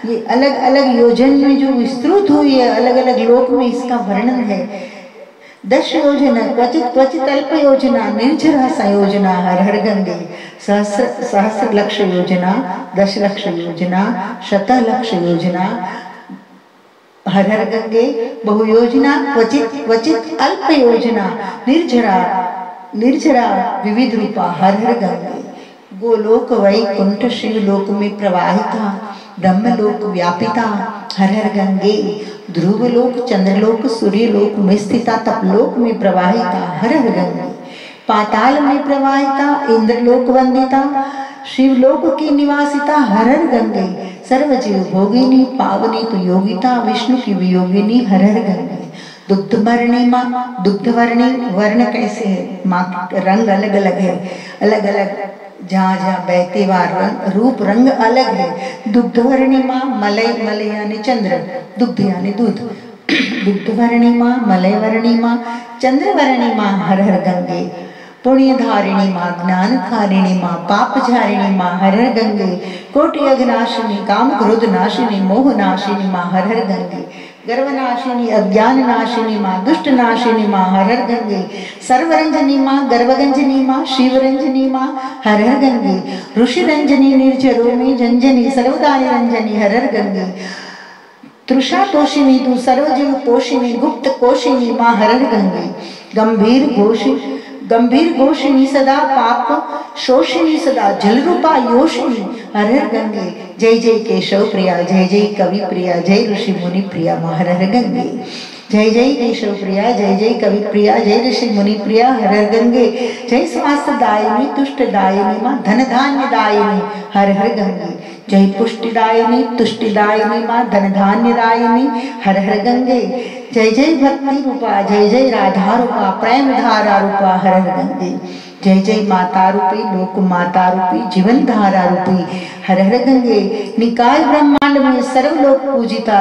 ये अलग अलग योजन में जो विस्तृत हुई है, अलग अलग लोक में इसका वर्णन है। 10 योजना, क्वचित अल्प योजना, निर्जरा संयोजना हर हर गंगे। सहस्र लक्ष्य योजना, 10 लक्ष्य योजना, शत लक्ष्य योजना हर हर गंगे। बहु योजना, क्वचित अल्प योजना, निर्जरा विविध रूपा हर हर गंगे। गोलोक वैकुंठ शिवलोक में प्रवाहिता, ब्रह्मलोक व्यापिता हर हर गंगे, ध्रुवलोक चंद्रलोक सूर्यलोक में स्थिता, तपलोक में प्रवाहिता हर हर गंगे, पाताल में प्रवाहिता इंद्रलोक वंदिता, शिवलोक की निवासिता हर हर गंगे, सर्वजीव भोगिनी पावनी तो योगिता, विष्णु की वियोगिनी हर हर गंगे। दुग्धवर्णी माँ, दुग्धवर्णी वर्ण कैसे है माँ, रंग अलग अलग है, अलग अलग जहाँ जहाँ बहते हुआ रंग रूप रंग अलग है। दुग्धवर्णी माँ, मलय मलय यानी चंद्र, दुग्ध यानी दूध, दुग्धवर्णी माँ, मलयवर्णी माँ, चंद्रवर्णी माँ हर हर गंगे, पुण्यधारिणी माँ, ज्ञानधारिणी माँ, पापझारिणी माँ हर हर गंगे, कोटि अघनाशिनी, काम क्रोध नाशिनी, मोह नाशिनी माँ हर हर गंगे, गर्वनाशिनी, अज्ञान नाशिनी माँ, दुष्ट नाशिनी माँ हर हर गंगे, सर्वरंजनी माँ, गर्वगंजनी माँ, शिवरंजनी माँ हर हर गंगे, ऋषि रंजनी, निर्जरो में जंजनी, सर्वदानी रंजनी हर हर गंगे, तृषा तोषिनी तू, सर्वजीव पोषिनी, गुप्त कोशिनी माँ हर हर गंगे, गंभीर घोषिनी सदा, पाप शोषिनी सदा, जल रूपा योषिनी हर हर गंगे, जय जय केशव प्रिया, जय जय कवि प्रिया, जय ऋषि मुनि प्रिया माँ हर हर गंगे, जय जय केशव प्रिया, जय जय कवि प्रिया, जय ऋषि मुनि प्रिया हर हर गंगे, जय स्वास्थ्य दायिनी, तुष्ट दायिनी माँ, धन धान्य दायिनी हर हर गंगे, जय पुष्टि दायिनी, तुष्टि दायिनी माँ, धन धान्य दायिनी हर हर गंगे, जय जय भक्ति रूपा, जय जय राधा रूपा, प्रेम धारा रूपा हर हर गंगे, जय जय माता रूपी, लोक माता रूपी, जीवन धारा रूपी हर हर गंगे, निकाय ब्रह्मांड में सर्वलोक पूजिता,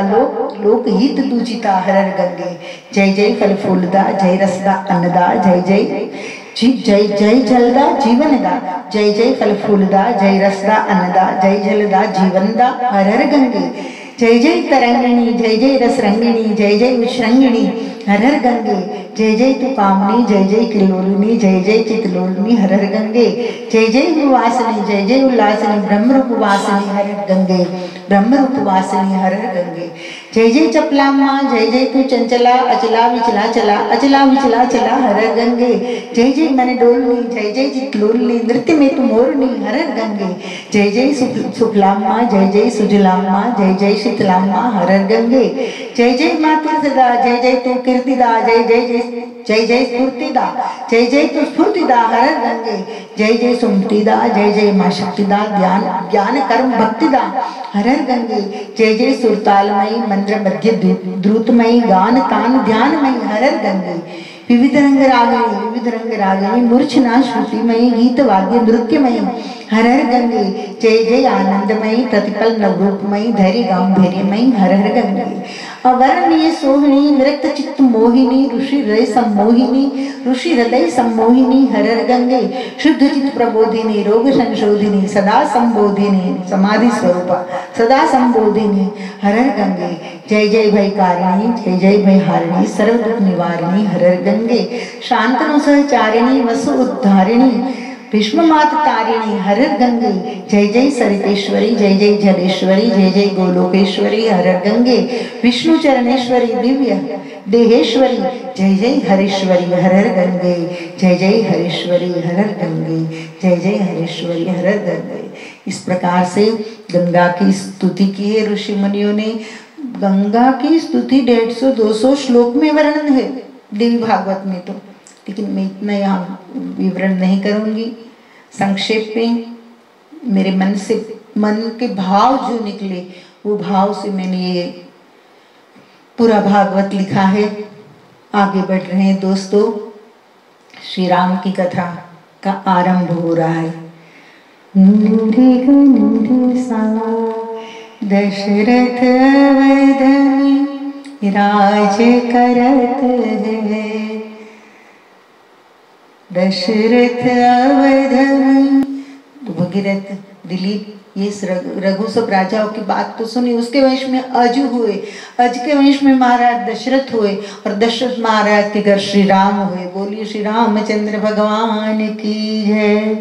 लोक हित दूजिता हर हर गंगे, जय जय फल फूलदा, जय रसदा अन्नदा, जय जय जय जय जलदा जीवनदा, जय जय फल फूलदा, जय रसदा अन्नदा, जय जलदा जीवनदा हर हर गंगे, जय जय तरंगिणी, जय जय रसरंगिणी, जय जय उच्छृंगिणी हर हर गंगे, जय जय तू कामनी, जय जय किलोलिनी, जय जय चितलोलिनी हर हर गंगे, जय जय उल्लासिनी, जय जय उल्लासिनी, ब्रह्म रूप वासिनी हर हर गंगे, ब्रह्म रूप वासिनी हर हर गंगे, जय जय चपलाम्मा, जय जय तू चंचला, अचला विचला चला, अचला विचला चला हर हर गंगे, जय जय मन डोलनी, जय जय चितलोलिनी, नृत्य में तू मोरनी हर हर गंगे, जय जय सुफलाम्मा, जय जय सुजलाम्मा, जय जय शीतलाम्मा हर हर गंगे, जय जय माँ तीर्थदा, जय जय तू कीर्तिदा, जय जय जय जय स्फूर्तिदा, जय जय तू स्फूर्तिदा हर हर गंगे, जय जय सुमतिदा, जय जय माँ शक्तिदा, ज्ञान कर्म भक्तिदा हर हर गंगे, जय जय सुरतालमयी, मंत्र मध्य द्रुतमयी, गान तान ध्यानमयी हर हर गंगे, विविध रंग रागिणी, मूर्छना श्रुतिमयी, गीत वाद्य नृत्यमयी हर हर गंगे, जय जय आनंदमयी, प्रतिपल नवरूपमयी, धैर्य गांभीर्यमयी हर हर गंगे, अवर्णनीय सोहिनी, विरक्त चित्त मोहिनी, ऋषि हृदय सम्मोहिनी, ऋषि हृदय सम्मोहिनी हर हर गंगे, शुद्ध चित्त प्रबोधिनी, रोग संशोधिनी, सदा संबोधिनी, समाधि स्वरूपा सदा संबोधिनी हर हर गंगे, जय जय भयकारिणी, जय जय भयहारिणी, सर्व दुख निवारिणी हर हर गंगे, शांतनु सहचारिणी, वसु उद्धारिणी, भीष्म मात तारिणी हर हर गंगे, जय जय सरितेश्वरी, जय जय जलेश्वरी, जय जय गोलोकेश्वरी हर हर गंगे, विष्णु चरणेश्वरी, दिव्य देहेश्वरी, जय जय हरेश्वरी हर हर गंगे, जय जय हरेश्वरी हर हर गंगे, जय जय हरेश्वरी हर हर गंगे। इस प्रकार से गंगा की स्तुति की है ऋषि मुनियों ने। गंगा की स्तुति 150-200 श्लोक में वर्णन है देवी भागवत में, तो लेकिन मैं इतना यहाँ विवरण नहीं करूँगी। संक्षेप में मेरे मन के भाव जो निकले वो भाव से मैंने ये पूरा भागवत लिखा है। आगे बढ़ रहे हैं दोस्तों। श्री राम की कथा का आरंभ हो रहा है। दशरथ अवध में राज करत है, दशरथ अवध में। तो भगीरथ दिलीप ये रघु सब राजाओं की बात तो सुनी। उसके वंश में अज हुए, अज के वंश में महाराज दशरथ हुए और दशरथ महाराज के घर श्री राम हुए। बोलिए श्री रामचंद्र भगवान की जय।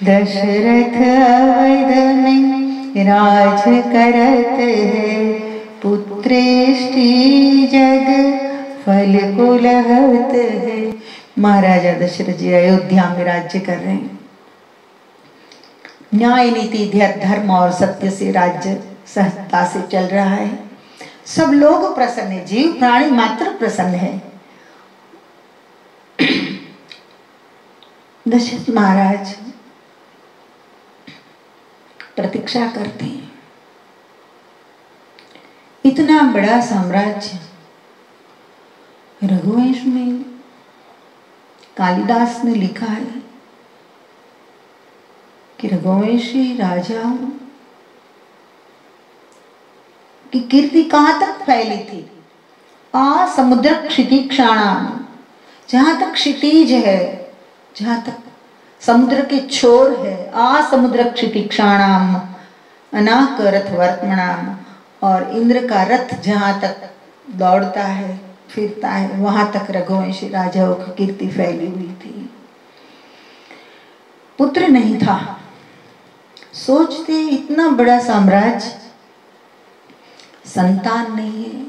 दशरथ अवध में राज करत है, पुत्रेष्टि जग फल को लहत है। महाराजा दशरथ जी अयोध्या में राज्य कर रहे हैं। न्याय नीति धर्म और सत्य से राज्य सहजता से चल रहा है, सब लोग प्रसन्न है, जीव प्राणी मात्र प्रसन्न है। दशरथ महाराज प्रतीक्षा करते हैं। इतना बड़ा साम्राज्य, रघुवंश में कालिदास ने लिखा है कि रघुवंशी राजाओं की कीर्ति कहां तक फैली थी। आ समुद्र क्षितिक्षाणाम, जहां तक क्षितिज है, जहां तक समुद्र के छोर है, आ समुद्र क्षितिक्षाणाम अनाक रथ वर्तमानाम, और इंद्र का रथ जहां तक दौड़ता है फिरता है, वहां तक रघुवंशी राजाओं की कीर्ति फैली हुई थी। पुत्र नहीं था। सोचते इतना बड़ा साम्राज्य, संतान नहीं है,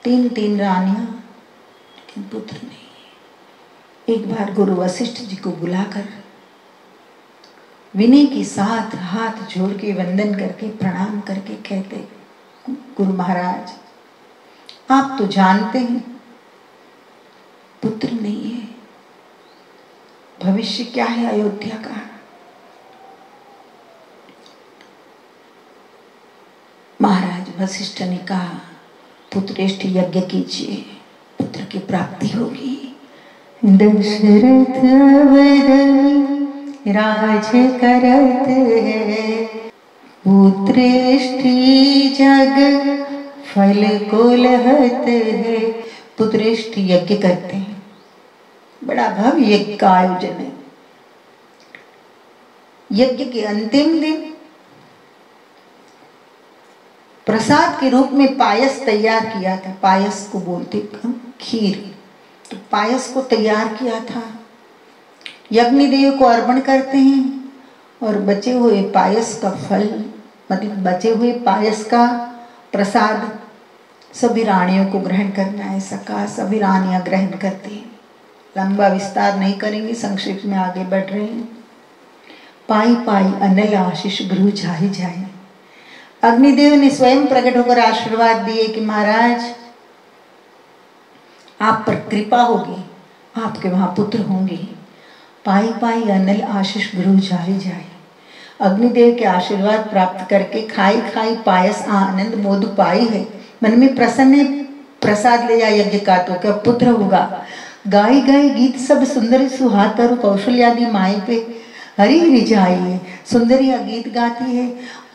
3 रानियां, लेकिन पुत्र नहीं है। एक बार गुरु वशिष्ठ जी को बुलाकर विनय के साथ हाथ जोड़ के वंदन करके प्रणाम करके कहते, गुरु महाराज आप तो जानते हैं पुत्र नहीं है, भविष्य क्या है अयोध्या का। महाराज वशिष्ठ ने कहा, पुत्रेष्ठ यज्ञ कीजिए, पुत्र की प्राप्ति होगी। दशरथ अवधि राज करत है, पुत्रेष्ठी जग फल को लहत है। पुत्रेष्ठ यज्ञ करते हैं, बड़ा भव्य यज्ञ का आयोजन है। यज्ञ के अंतिम दिन प्रसाद के रूप में पायस तैयार किया था। पायस को बोलते खीर, तो पायस को तैयार किया था, यज्ञदेव को अर्पण करते हैं और बचे हुए पायस का फल, मतलब बचे हुए पायस का प्रसाद सभी रानियों को ग्रहण करना है। सका सभी रानियां ग्रहण करती हैं। लंबा विस्तार नहीं करेंगे, संक्षिप्त में आगे बढ़ रहे हैं। पाई पाई अनल आशीष गृह जाहि जाए। अग्निदेव ने स्वयं प्रकट होकर आशीर्वाद दिए कि महाराज आप पर कृपा होगी, आपके वहां पुत्र होंगे। पाई पाई अनल आशीष गृह जाहि जाए। अग्निदेव के आशीर्वाद प्राप्त करके खाई खाई पायस आनंद मोद पाई है। मन में प्रसन्न है, प्रसाद ले जा यज्ञ का तो क्या पुत्र होगा। गाई गाई गीत सब सुंदरी सुहात और कौशल्यादि माई पे हरि हरि जाइए। सुंदरिया गीत गाती है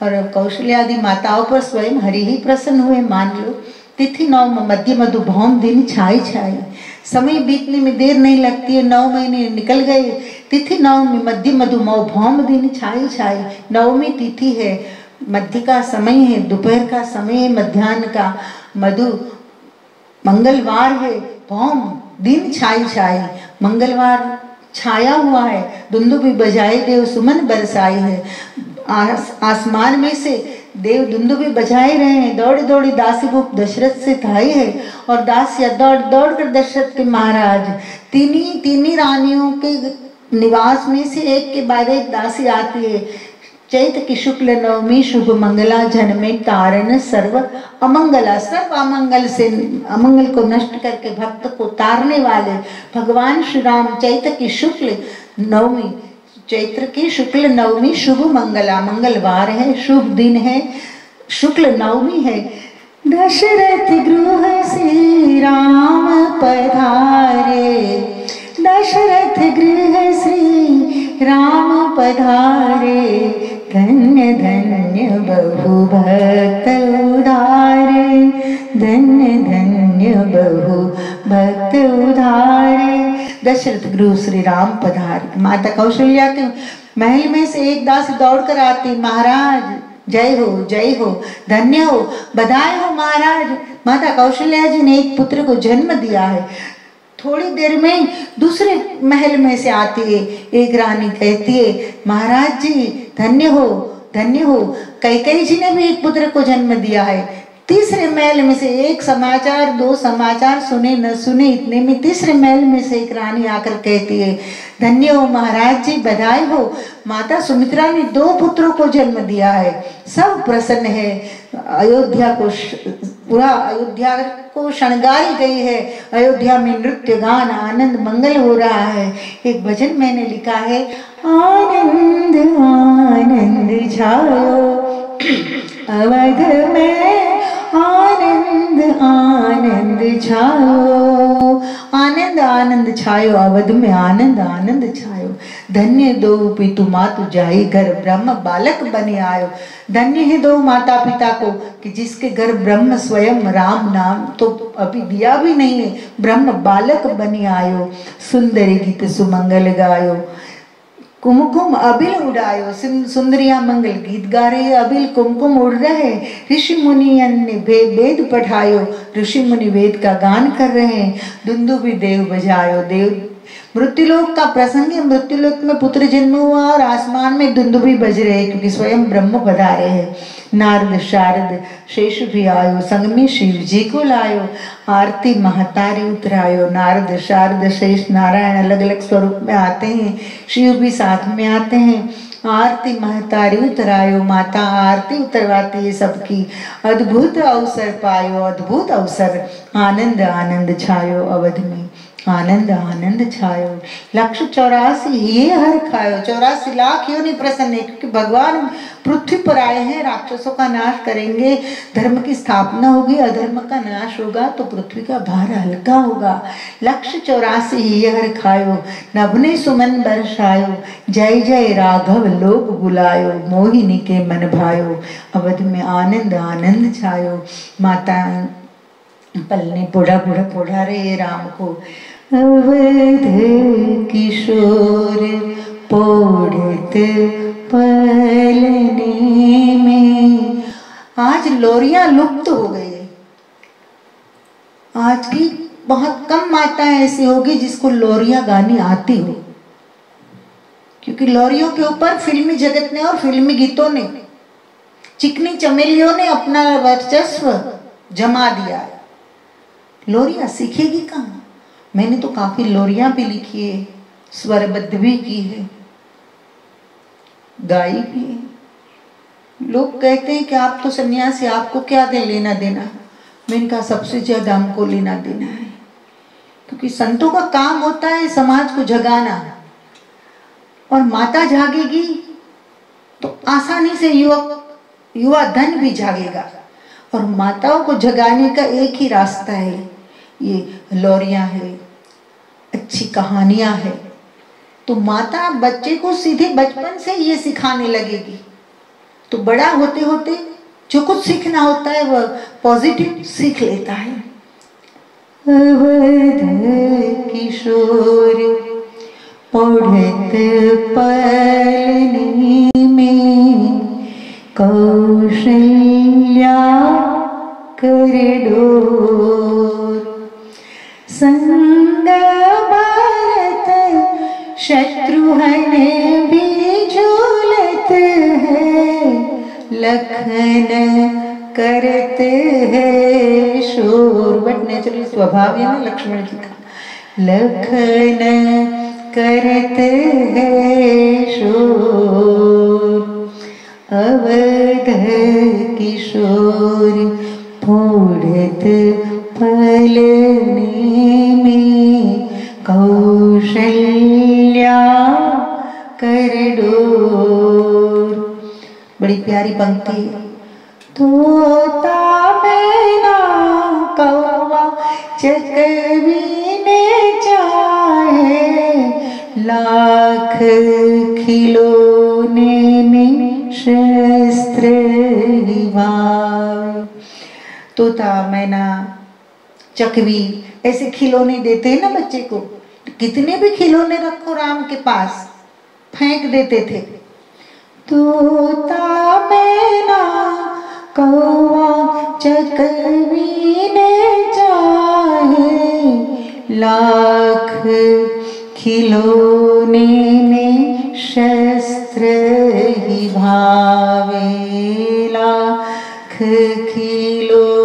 और कौशल्यादि माताओं पर स्वयं हरि ही प्रसन्न हुए। मान लो तिथि 9 मध्य मधु भौम दिन छाई छाई। समय बीतने में देर नहीं लगती है, 9 महीने निकल गए। तिथि 9 में मध्य मधु मौ भौम दिन छाई छाई। 9वीं तिथि है, मध्य का समय है, दोपहर का समय है, मध्याह्न का, मधु मंगलवार है, भौम दिन छाई छाई। मंगलवार छाया हुआ है, दुंदुभी बजाए देव सुमन बरसाई है। आसमान में से देव दुंदुभी बजाए रहे हैं। दौड़े दौड़े दासी भूप दशरथ से थाई है और दासिया दौड़ दौड़ कर दशरथ के महाराज तीनी रानियों के निवास में से एक के बाद एक दासी आती है। चैत की शुक्ल नवमी शुभ मंगला जन्मे तारण सर्व अमंगला। सर्व अमंगल से अमंगल को नष्ट करके भक्त को तारने वाले भगवान श्री राम चैत की शुक्ल नवमी, चैत्र की शुक्ल नवमी शुभ मंगला, मंगलवार है, शुभ दिन है, शुक्ल नवमी है। दशरथ गृह श्री राम पधारे, दशरथ गृह श्री राम पधारे। धन्य धन्य बहु भक्त उधारे, धन्य धन्य बहु भक्त उधारे। दशरथ गृह श्री राम पधारे। माता कौशल्या के महल में से एक दासी दौड़कर आती, महाराज जय हो जय हो, धन्य हो, बधाई हो महाराज, माता कौशल्या जी ने एक पुत्र को जन्म दिया है। थोड़ी देर में दूसरे महल में से आती है एक रानी, कहती है महाराज जी धन्य हो धन्य हो, कैकेयी जी ने भी एक पुत्र को जन्म दिया है। तीसरे महल में से एक समाचार, दो समाचार सुने न सुने, इतने में तीसरे महल में से एक रानी आकर कहती है, धन्य हो महाराज जी, बधाई हो, माता सुमित्रा ने 2 पुत्रों को जन्म दिया है, सब प्रसन्न है। अयोध्या को शृंगारी गई है। अयोध्या में नृत्य गान आनंद मंगल हो रहा है। एक भजन मैंने लिखा है, आनंद आनंद छायो अवध में, आनंद आनंद छायो, आनंद आनंद छायो अवध में, आनंद आनंद छायो। धन्य दो पितु मातु जाहि घर ब्रह्म बालक बने आयो। धन्य है 2 माता पिता को कि जिसके घर ब्रह्म स्वयं राम नाम तो अभी दिया भी नहीं है, ब्रह्म बालक बने आयो। सुंदर गीत सुमंगल गायो, कुमकुम अबिल उड़ायो। सुंदरिया मंगल गीत गा रहे, अबिल कुमकुम उड़ रहे। ऋषि मुनि ने वेद पढ़ायो, ऋषि मुनि वेद का गान कर रहे हैं। दुंदुभि देव बजायो, देव मृत्युलोक का प्रसंग है। मृत्युलोक में पुत्र जन्म हुआ और आसमान में दुंदुभि बज रहे हैं क्योंकि स्वयं ब्रह्म पधारे हैं। नारद शारद शेष भी आयो, संग में शिव जी को लायो। आरती महतारी उतरायो, नारद शारद शेष नारायण अलग अलग स्वरूप में आते हैं, शिव भी साथ में आते हैं। आरती महतारी उतरायो, माता आरती उतरवाती है सबकी। अद्भुत अवसर पायो, अद्भुत अवसर, आनंद आनंद छायो अवध में, आनंद आनंद छायो। 184 ये हर खायो। 84 लाख योनि प्रसन्न है क्योंकि भगवान पृथ्वी पर आए हैं, राक्षसों का नाश करेंगे, धर्म की स्थापना होगी, अधर्म का नाश होगा तो पृथ्वी का भार हल्का होगा। 184 ये हर खायो, नभने सुमन बरसायो। जय जय राघव लोग बुलायो, मोहिनी के मन भायो। अवध में आनंद आनंद छायो। माता पलने पोढ़ा पोढ़ा पोढ़ा रहे राम को। अवध किशोर पोढ़त पलने में। आज लोरियां लुप्त हो गई है। आज की बहुत कम माताएं ऐसी होगी जिसको लोरियां गानी आती हो, क्योंकि लोरियों के ऊपर फिल्मी जगत ने और फिल्मी गीतों ने, चिकनी चमेलियों ने अपना वर्चस्व जमा दिया है। लोरियां सीखेगी कहाँ? मैंने तो काफी लोरियां भी लिखी है, स्वरबद्ध भी की है, गाई भी है। लोग कहते हैं कि आप तो सन्यासी, आपको क्या दे लेना देना। मैंने कहा सबसे ज्यादा हमको लेना देना है, क्योंकि संतों का काम होता है समाज को जगाना, और माता जागेगी तो आसानी से युवा धन भी जागेगा। और माताओं को जगाने का एक ही रास्ता है, ये लोरियां है, अच्छी कहानियां है। तो माता बच्चे को सीधे बचपन से ये सिखाने लगेगी तो बड़ा होते होते जो कुछ सीखना होता है वह पॉजिटिव सीख लेता है। अवध किशोर पढ़त पलनी में, कौशल्या कर डोर। संग भरत शत्रुघ्न भी झूलत है, लखन करत है शोर। बट नेचुरली स्वभाव है ना लक्ष्मण जी का। लखन करत है शोर, अवध किशोर पोढ़त पलने में, कौशल्या कर डोर। बड़ी प्यारी पंक्ति है। तोता मैना कौवा चकवी ने चाहे, लाख खिलौने में शस्त्र भाव। तोता मैना चकवी ऐसे खिलौने देते हैं ना बच्चे को, कितने भी खिलौने रखो राम के पास फेंक देते थे। तोता मैना कौवा चकवी ने चाहे, लाख खिलौने में शस्त्र ही भावे। लाख खिलौने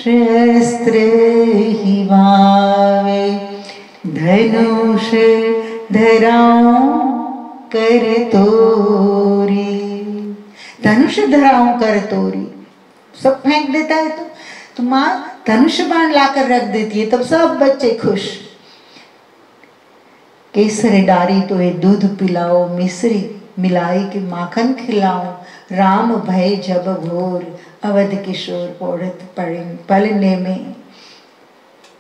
शस्त्र ही वावे, धनुष धराऊं कर तोरी। धनुष धराऊं कर तोरी, सब फेंक देता है तो माँ धनुष बाण लाकर रख देती है, तब सब बच्चे खुश। केसर डारी तो ये दूध पिलाओ, मिश्री मिलाई के माखन खिलाओ, राम भय जब घोर, अवध किशोर पौड़त पलने में,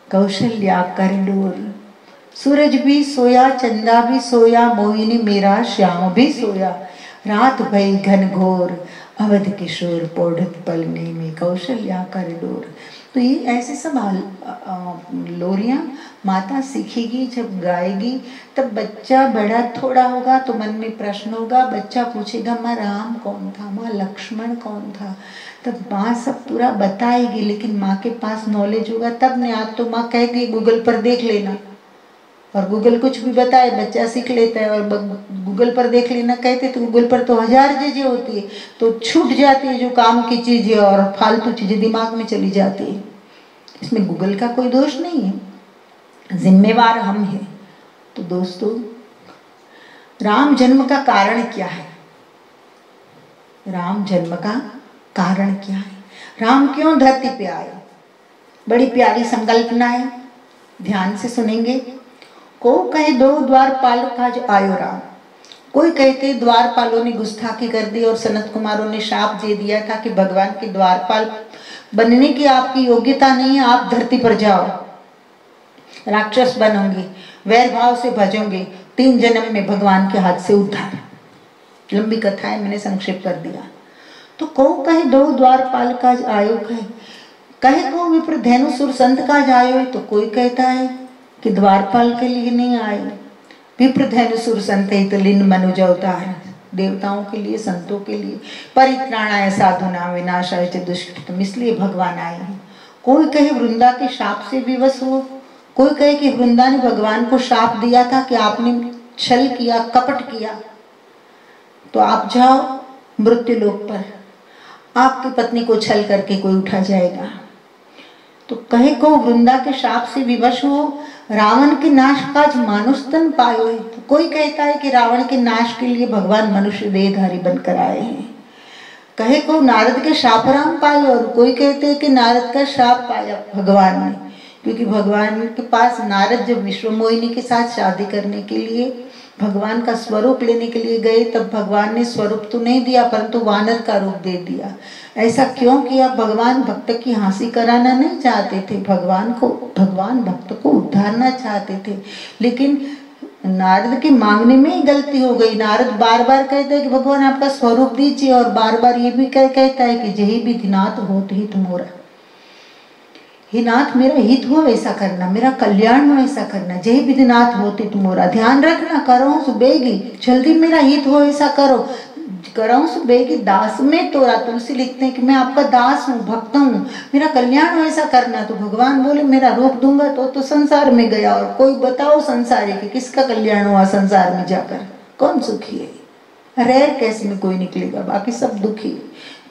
कौशल्या कर डोर। सूरज भी सोया, चंदा भी सोया, मोहिनी मेरा श्याम भी सोया, रात भई घन घोर, अवध किशोर पौड़त पलने में, कौशल्या कर डोर। तो ये ऐसे सब लोरियां माता सीखेगी, जब गाएगी तब बच्चा बड़ा थोड़ा होगा तो मन में प्रश्न होगा, बच्चा पूछेगा माँ राम कौन था, माँ लक्ष्मण कौन था, तब माँ सब पूरा बताएगी। लेकिन माँ के पास नॉलेज होगा तब नहीं। आज तो माँ कहती है गूगल पर देख लेना, और गूगल कुछ भी बताए बच्चा सीख लेता है। और गूगल पर देख लेना कहते तो गूगल पर तो 1000 चीजें होती है, तो छूट जाती है जो काम की चीजें और फालतू चीजें दिमाग में चली जाती है। इसमें गूगल का कोई दोष नहीं है, जिम्मेवार हम हैं। तो दोस्तों, राम जन्म का कारण क्या है? राम जन्म का कारण क्या है? राम क्यों धरती पे आए? बड़ी प्यारी संकल्पना है, ध्यान से सुनेंगे। को कहे दो द्वारपाल काज आयो राम। कोई कहते द्वारपालों ने गुस्ताखी कर दी और सनत कुमारों ने शाप दे दिया था कि भगवान के द्वारपाल बनने की आपकी योग्यता नहीं है, आप धरती पर जाओ, राक्षस बनोगे, वैर भाव से भजोगे, 3 जन्म में भगवान के हाथ से उद्धार। लंबी कथा है, मैंने संक्षेप कर दिया। तो को कहे दो द्वारपाल काज आयो, कहे को विप्र धेनु सुर संत काज आयो। तो कोई कहता है कि द्वारपाल के लिए नहीं आए, विप्र धेनु सुर संत हित लिन मनुज अवतार, देवताओं के लिए, संतों के लिए, परित्राणाय साधुना विनाशाय च दुष्कृतम, इसलिए भगवान आए हैं। कोई कहे वृंदा के शाप से विवश हो, कोई कहे कि वृंदा ने भगवान को शाप दिया था कि आपने छल किया, कपट किया, तो आप जाओ मृत्यु लोक पर, आपकी पत्नी को छल करके कोई उठा जाएगा। तो कहे को वृंदा के शाप से विवश हो, रावण के नाश काज मानुष तन पायो है। तो कोई कहता है कि रावण के नाश के लिए भगवान मनुष्य देहधारी बनकर आए हैं। कहे को नारद के शाप राम पाए, और कोई कहते हैं कि नारद का शाप पाया भगवान ने, क्योंकि भगवान के पास नारद जब विश्वमोहिनी के साथ शादी करने के लिए भगवान का स्वरूप लेने के लिए गए, तब भगवान ने स्वरूप तो नहीं दिया परंतु वानर का रूप दे दिया। ऐसा क्यों किया? भगवान भक्त की हंसी कराना नहीं चाहते थे, भगवान भक्त को उद्धारना चाहते थे। लेकिन नारद के मांगने में ही गलती हो गई। नारद बार बार कहते हैं कि भगवान आपका स्वरूप दीजिए, और बार बार ये भी कहता है कि जही विधिनाथ होत हित मोरा, हे नाथ मेरा हित हो ऐसा करना, मेरा कल्याण हो ऐसा करना, जय विधिनाथ होती तुमोरा। ध्यान रखना, करो सुबेगी, जल्दी मेरा हित हो ऐसा करो, करो सुबेगी दास में तोरा। तुलसी लिखते हैं कि मैं आपका दास हूँ, भक्त हूँ, मेरा कल्याण हो ऐसा करना। तो भगवान बोले मेरा रूप दूंगा तो संसार में गया, और कोई बताओ संसारी कि किसका कल्याण हुआ संसार में जाकर, कौन सुखी है? रेयर केस में कोई निकलेगा, बाकी सब दुखी।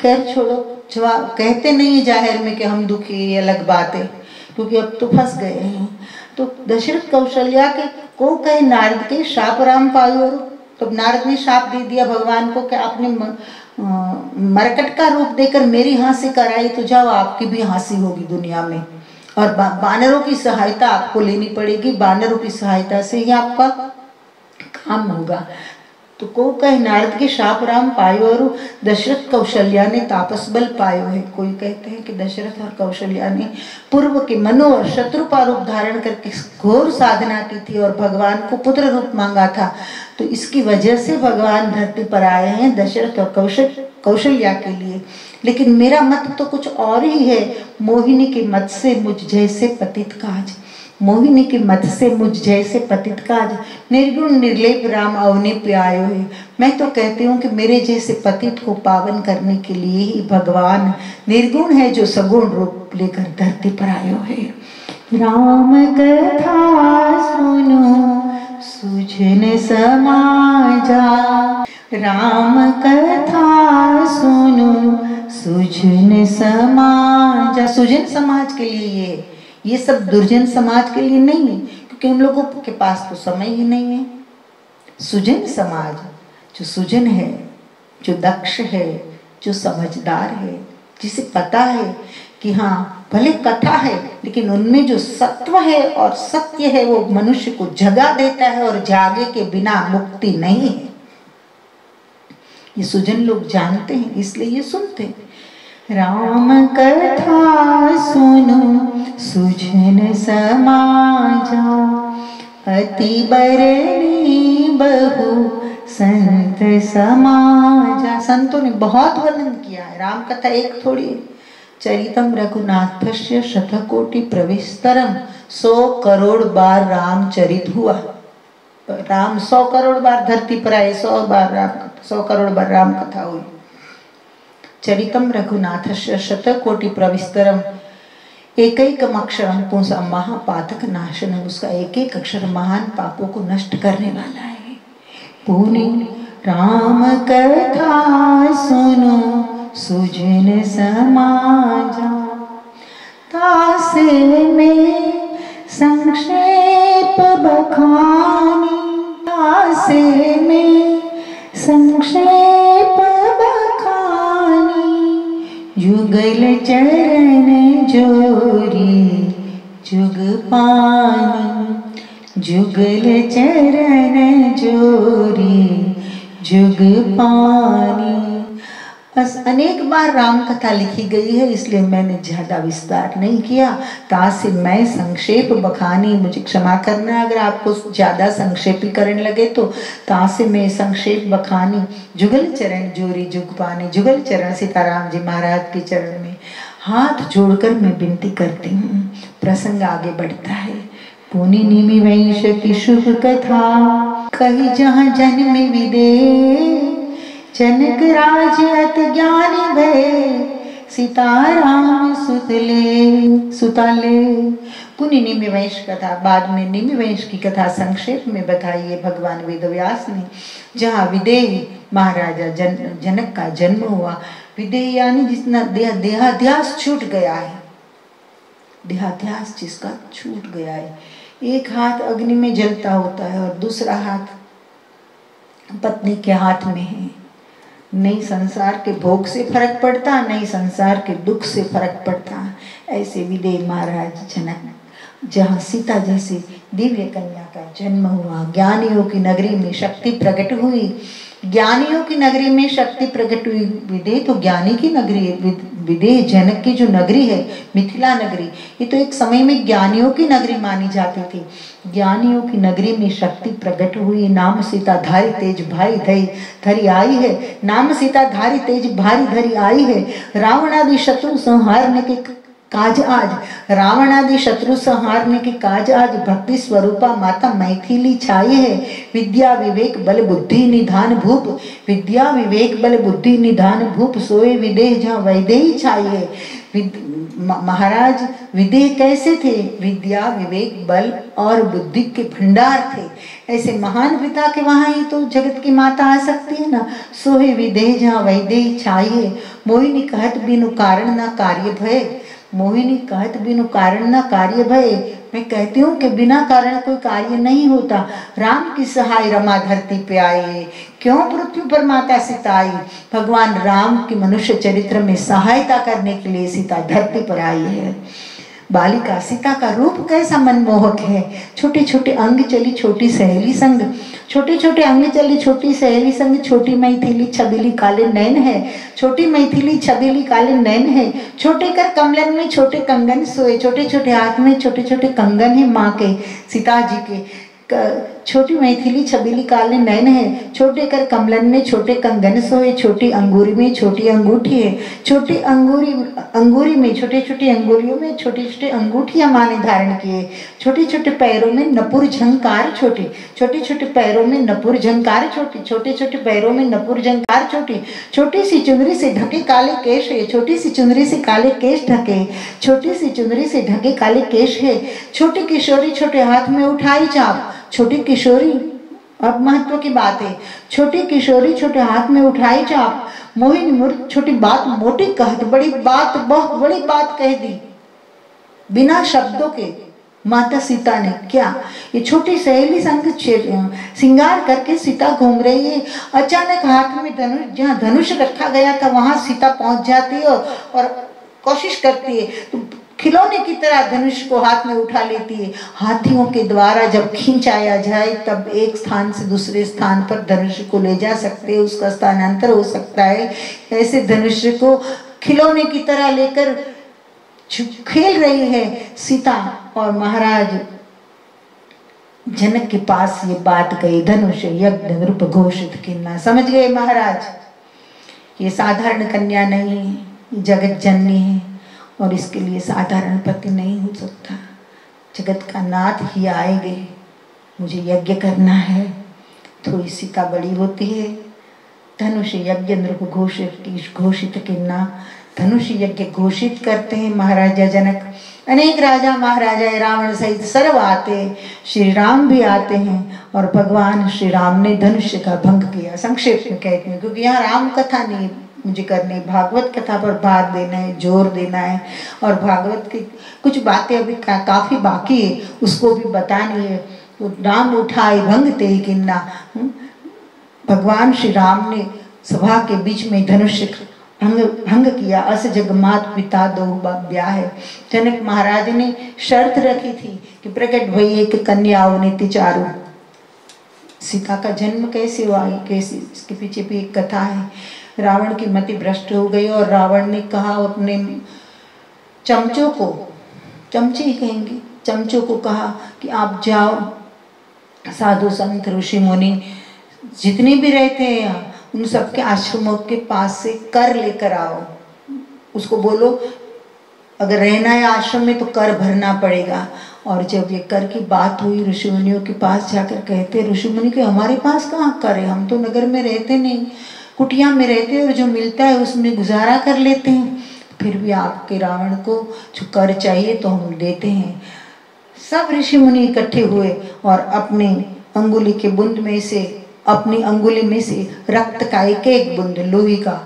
खैर छोड़ो, जवाब कहते नहीं जाहिर में कि हम दुखी, ये अलग बात है, क्योंकि अब तो फंस गए हैं। तो दशरथ कौशल्या के को कहे नारद के शाप राम पायो, तो नारद ने शाप दे दिया भगवान को कि आपने मरकट का रूप देकर मेरी हंसी कराई, तो जाओ आपकी भी हंसी होगी दुनिया में, और बानरों की सहायता आपको लेनी पड़ेगी, बानरों की सहायता से ही आपका काम होगा। तो को कहे नारद के शाप राम पायो, और दशरथ कौशल्या ने तापस बल पायो है। कोई कहते हैं कि दशरथ और कौशल्या ने पूर्व के मनो और शत्रुपा रूप धारण करके घोर साधना की थी और भगवान को पुत्र रूप मांगा था, तो इसकी वजह से भगवान धरती पर आए हैं दशरथ और कौशल्या के लिए। लेकिन मेरा मत तो कुछ और ही है। मोहिनी के मत से मुझ जैसे पतित काज, मोहिनी के मत से मुझ जैसे पतित काज, निर्गुण निर्लेप राम अवने पे आयो है। मैं तो कहती हूँ कि मेरे जैसे पतित को पावन करने के लिए ही भगवान निर्गुण है, जो सगुण रूप लेकर धरती पर आयो है। राम कथा सुनो सुजन समाजा, राम कथा सुनो सुजन समाज। सुजन समाज के लिए ये सब दुर्जन समाज के लिए नहीं है, क्योंकि उन लोगों के पास तो समय ही नहीं है। सुजन समाज, जो सुजन है, जो दक्ष है, जो समझदार है, जिसे पता है कि हाँ भले कथा है लेकिन उनमें जो सत्व है और सत्य है वो मनुष्य को जगा देता है और जागे के बिना मुक्ति नहीं है। ये सुजन लोग जानते हैं, इसलिए ये सुनते हैं। राम कथा सुनो सुजन समाजा, अति बरनी बहु संत समाजा। संतों ने बहुत वर्णन किया है, राम कथा एक थोड़ी है। चरितम रघुनाथस्य शतकोटि प्रविस्तरम, 100 करोड़ बार रामचरित हुआ। राम 100 करोड़ बार धरती पर आए, 100 करोड़ बार राम कथा हुई। चरितम रघुनाथस्य शतकोटि प्रविस्तरम, एकैकम अक्षरम पुंसा महापातक नाशनम। उसका एक एक अक्षर महान पापों को नष्ट करने वाला है। पुनि राम कथा सुनो सुजन समाजा, तासे में संक्षेप बखानी, तासे में संक्षेप बखानी। जुगल चरण जोरी जुग पानी, जुगल चरण जोरी जुग पानी। बस अनेक बार राम कथा लिखी गई है, इसलिए मैंने ज्यादा विस्तार नहीं किया। तासे मैं संक्षेप बखानी, मुझे क्षमा करना अगर आपको ज्यादा संक्षेपीकरण लगे तो। तासे मैं संक्षेप बखानी, जुगल चरण जोरी जुग पानी। जुगल चरण सीताराम जी महाराज के चरण में हाथ जोड़कर मैं विनती करती हूँ। प्रसंग आगे बढ़ता है। पुनि निमि वैश की शुभ कथा, कही जहाँ जन्म विदे। जनक राज अति ज्ञानी भय, सीताराम सुताले। पुनि निमि वैश कथा, बाद में निमि वैश की कथा संक्षेप में बताई है भगवान वेदव्यास ने। जहाँ विदेह महाराजा जनक का जन्म हुआ। विदेह यानी जिसना देहाध्यास छूट गया है, देहाध्यास जिसका छूट गया है। एक हाथ अग्नि में जलता होता है और दूसरा हाथ पत्नी के हाथ में है। नहीं संसार के भोग से फर्क पड़ता, नहीं संसार के दुख से फर्क पड़ता। ऐसे विदेह महाराज जनक, जहाँ सीता जैसी दिव्य कन्या का जन्म हुआ। ज्ञानियों की नगरी में शक्ति प्रकट हुई, ज्ञानियों की नगरी में शक्ति प्रकट हुई। विदेह तो ज्ञानी की नगरी है। विदेह जनक की जो नगरी है मिथिला नगरी, ये तो एक समय में ज्ञानियों की नगरी मानी जाती थी। ज्ञानियों की नगरी में शक्ति प्रकट हुई। नाम सीता धारी तेज भारी धरी आई है। नाम सीता धारी तेज भारी धरी आई है। रावण आदि शत्रु संहारने के काज आज, रावण आदि शत्रु संहारने के काज आज। भक्ति स्वरूपा माता मैथिली छाई है। विद्या विवेक बल बुद्धि निधान भूप, विद्या विवेक बल बुद्धि निधान भूप। सोए विदेह जहाँ वैदेही छाई है। महाराज विदेह कैसे थे? विद्या विवेक बल और बुद्धि के भंडार थे। ऐसे महान पिता के वहां ही तो जगत की माता आ सकती है ना। सोहे विदेह जहाँ वैदेही छाई है। मोहिनी कहत बिनु कारण ना कार्य भय, मोहिनी कहत बिनु कारण न कार्य भय। मैं कहती हूँ कि बिना कारण कोई कार्य नहीं होता। राम की सहाय रमा धरती पे आए, क्यों पृथ्वी पर माता सीता आई? भगवान राम की मनुष्य चरित्र में सहायता करने के लिए सीता धरती पर आई है। बालिका सीता का रूप कैसा मनमोहक है। छोटे छोटे अंग चली छोटी सहेली संग, छोटे छोटे अंग चली छोटी सहेली संग। छोटी मैथिली छबीली काले नैन है, छोटी मैथिली छबीली काले नैन है। छोटे कर कमलन में छोटे कंगन सोए, छोटे छोटे हाथ में छोटे छोटे कंगन है माँ के सीता जी के। छोटी मैथिली छबीली काले नैन है। छोटे कर कमलन में छोटे कंगन सोए, छोटी अंगूरी में छोटी अंगूठी है। छोटी अंगूरी में छोटे छोटे अंगूरियों में छोटे छोटे अंगूठियां माँ ने धारण किए। छोटे छोटे पैरों में नपुर झंकार छोटी, छोटे छोटे पैरों में नपुर झंकार छोटी, छोटे छोटे पैरों में नपुर झंकार छोटी। छोटी सी चुनरी से ढके काले केश है, छोटी सी चुनरी से काले केश ढके, छोटी सी चुनरी से ढके काले केश है। छोटी किशोरी छोटे हाथ में उठाई चाप, छोटी किशोरी अब महत्व की बात है, छोटी किशोरी छोटे हाथ में उठाई चाप, मोहिनी मूर्ख छोटी बात मोटी कहत, बड़ी बात बहुत बड़ी बात कह दी बिना शब्दों के माता सीता ने। क्या ये छोटी सहेली संग श्रृंगार करके सीता घूम रही है, अचानक हाथ में धनुष, जहाँ धनुष रखा गया था वहां सीता पहुंच जाती है और कोशिश करती है तो खिलौने की तरह धनुष को हाथ में उठा लेती है। हाथियों के द्वारा जब खींचाया जाए तब एक स्थान से दूसरे स्थान पर धनुष को ले जा सकते हैं, उसका स्थानांतर हो सकता है। ऐसे धनुष को खिलौने की तरह लेकर खेल रही है सीता। और महाराज जनक के पास ये बात गई, धनुष यज्ञ नृप घोषित किन्ना। समझ गए महाराज, ये साधारण कन्या नहीं है, जगत जननी है और इसके लिए साधारण पति नहीं हो सकता। जगत का नाथ ही आएंगे, मुझे यज्ञ करना है। थोड़ी सीता बड़ी होती है, धनुष यज्ञ नृप घोषित किन्ना, धनुष यज्ञ घोषित करते हैं महाराजा जनक। अनेक राजा महाराजा रावण सहित सर्व आते, श्री राम भी आते हैं और भगवान श्री राम ने धनुष्य का भंग किया। संक्षेप में कहते हैं, क्योंकि यहाँ राम कथा नहीं मुझे करनी, भागवत कथा पर भार देना है, जोर देना है और भागवत की कुछ बातें अभी काफी बाकी है, उसको भी बतानी है। तो राम उठाए भंग ते किन्ना, भगवान श्री राम ने सभा के बीच में धनुष्य भंग किया। अस जगमात पिता दो ब्याह है। जनक महाराज ने शर्त रखी थी कि प्रकट भई एक कन्या अवनीति चारु। सीता का जन्म कैसे हुआ, कैसे, इसके पीछे भी एक कथा है। रावण की मति भ्रष्ट हो गई और रावण ने कहा अपने चमचों को, चमचे ही कहेंगे, चमचों को कहा कि आप जाओ साधु संत ऋषि मुनि जितने भी रहते हैं यहाँ, उन सबके आश्रमों के पास से कर लेकर आओ। उसको बोलो अगर रहना है आश्रम में तो कर भरना पड़ेगा। और जब ये कर की बात हुई ऋषि मुनियों के पास जाकर कहते, ऋषि मुनि के हमारे पास कहाँ कर है, हम तो नगर में रहते नहीं, कुटिया में रहते हैं और जो मिलता है उसमें गुजारा कर लेते हैं। फिर भी आपके रावण को जो कर चाहिए तो हम देते हैं। सब ऋषि मुनि इकट्ठे हुए और अपने अंगुली के बुंद में से, अपनी अंगुली में से रक्त का एक एक बूंद, लोही का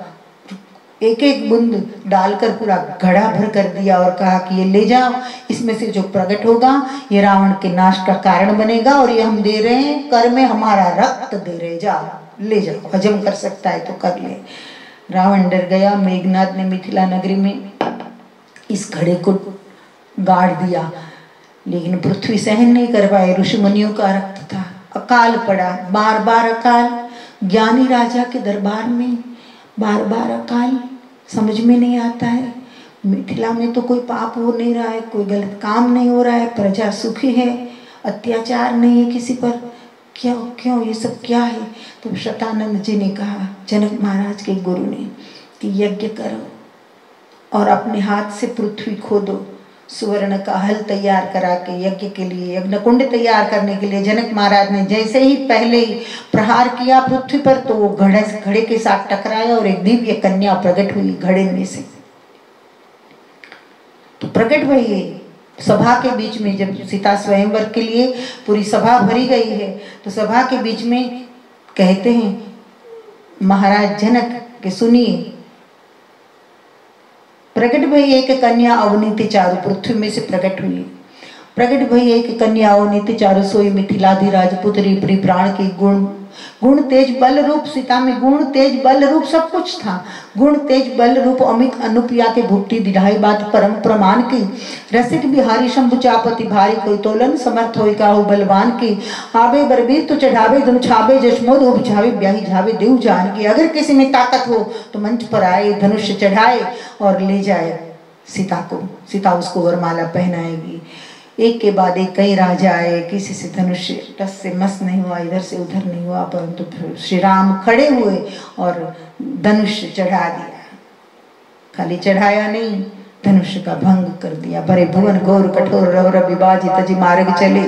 एक एक बूंद डालकर पूरा घड़ा भर कर दिया और कहा कि ये ले जाओ, इसमें से जो प्रकट होगा ये रावण के नाश का कारण बनेगा और ये हम दे रहे हैं, कर में हमारा रक्त दे रहे, जाओ ले जाओ, हजम कर सकता है तो कर ले। रावण डर गया। मेघनाथ ने मिथिला नगरी में इस घड़े को गाड़ दिया, लेकिन पृथ्वी सहन नहीं कर पाए, ऋषि मुनियों का रक्त था। अकाल पड़ा, बार बार अकाल, ज्ञानी राजा के दरबार में बार बार अकाल, समझ में नहीं आता है। मिथिला में तो कोई पाप हो नहीं रहा है, कोई गलत काम नहीं हो रहा है, प्रजा सुखी है, अत्याचार नहीं है किसी पर, क्यों क्यों ये सब क्या है। तो शतानंद जी ने कहा, जनक महाराज के गुरु ने, कि यज्ञ करो और अपने हाथ से पृथ्वी खोदो। सुवर्ण का हल तैयार करा के यज्ञ के लिए, यज्ञ कुंड तैयार करने के लिए जनक महाराज ने जैसे ही पहले ही प्रहार किया पृथ्वी पर, तो वो घड़े के साथ टकराया और एक दिव्य कन्या प्रकट हुई घड़े में से। तो प्रकट हुई सभा के बीच में, जब सीता स्वयंवर के लिए पूरी सभा भरी गई है, तो सभा के बीच में कहते हैं महाराज जनक के सुनिए, प्रकट भई एक कन्या अवनीति चारु, पृथ्वी में से प्रकट हुई। प्रकट भई एक कन्या अवनीति चारु, सोई मिथिलाधि राजपुत्री प्री प्राण की गुण तेज बल रूप। सीता में गुण तेज बल रूप सब कुछ था। गुण तेज बल रूप अमित अनुप्रिया के भुट्टी दिढ़ाई बात परम प्रमाण की। रसिक बिहारी शंभु चापति भारी, कोई तोलन समर्थ होई काहु बलवान की। आबे बरबीर तो चढ़ावे धनु छाबे, जशमोद हो बिछावे ब्याही झावे देव जान की। अगर किसी में ताकत हो तो मंच पर आए, धनुष चढ़ाए और ले जाए सीता को। सीता उसको वरमाला पहनाएगी। एक के बाद एक कई राजा आए, किसी से धनुष टस से मस नहीं हुआ, इधर से उधर नहीं हुआ, परंतु फिर श्री राम खड़े हुए और धनुष चढ़ा दिया। खाली चढ़ाया नहीं, धनुष का भंग कर दिया। भरे भुवन घोर कठोर रौरव विभाजित जी मार्ग चले,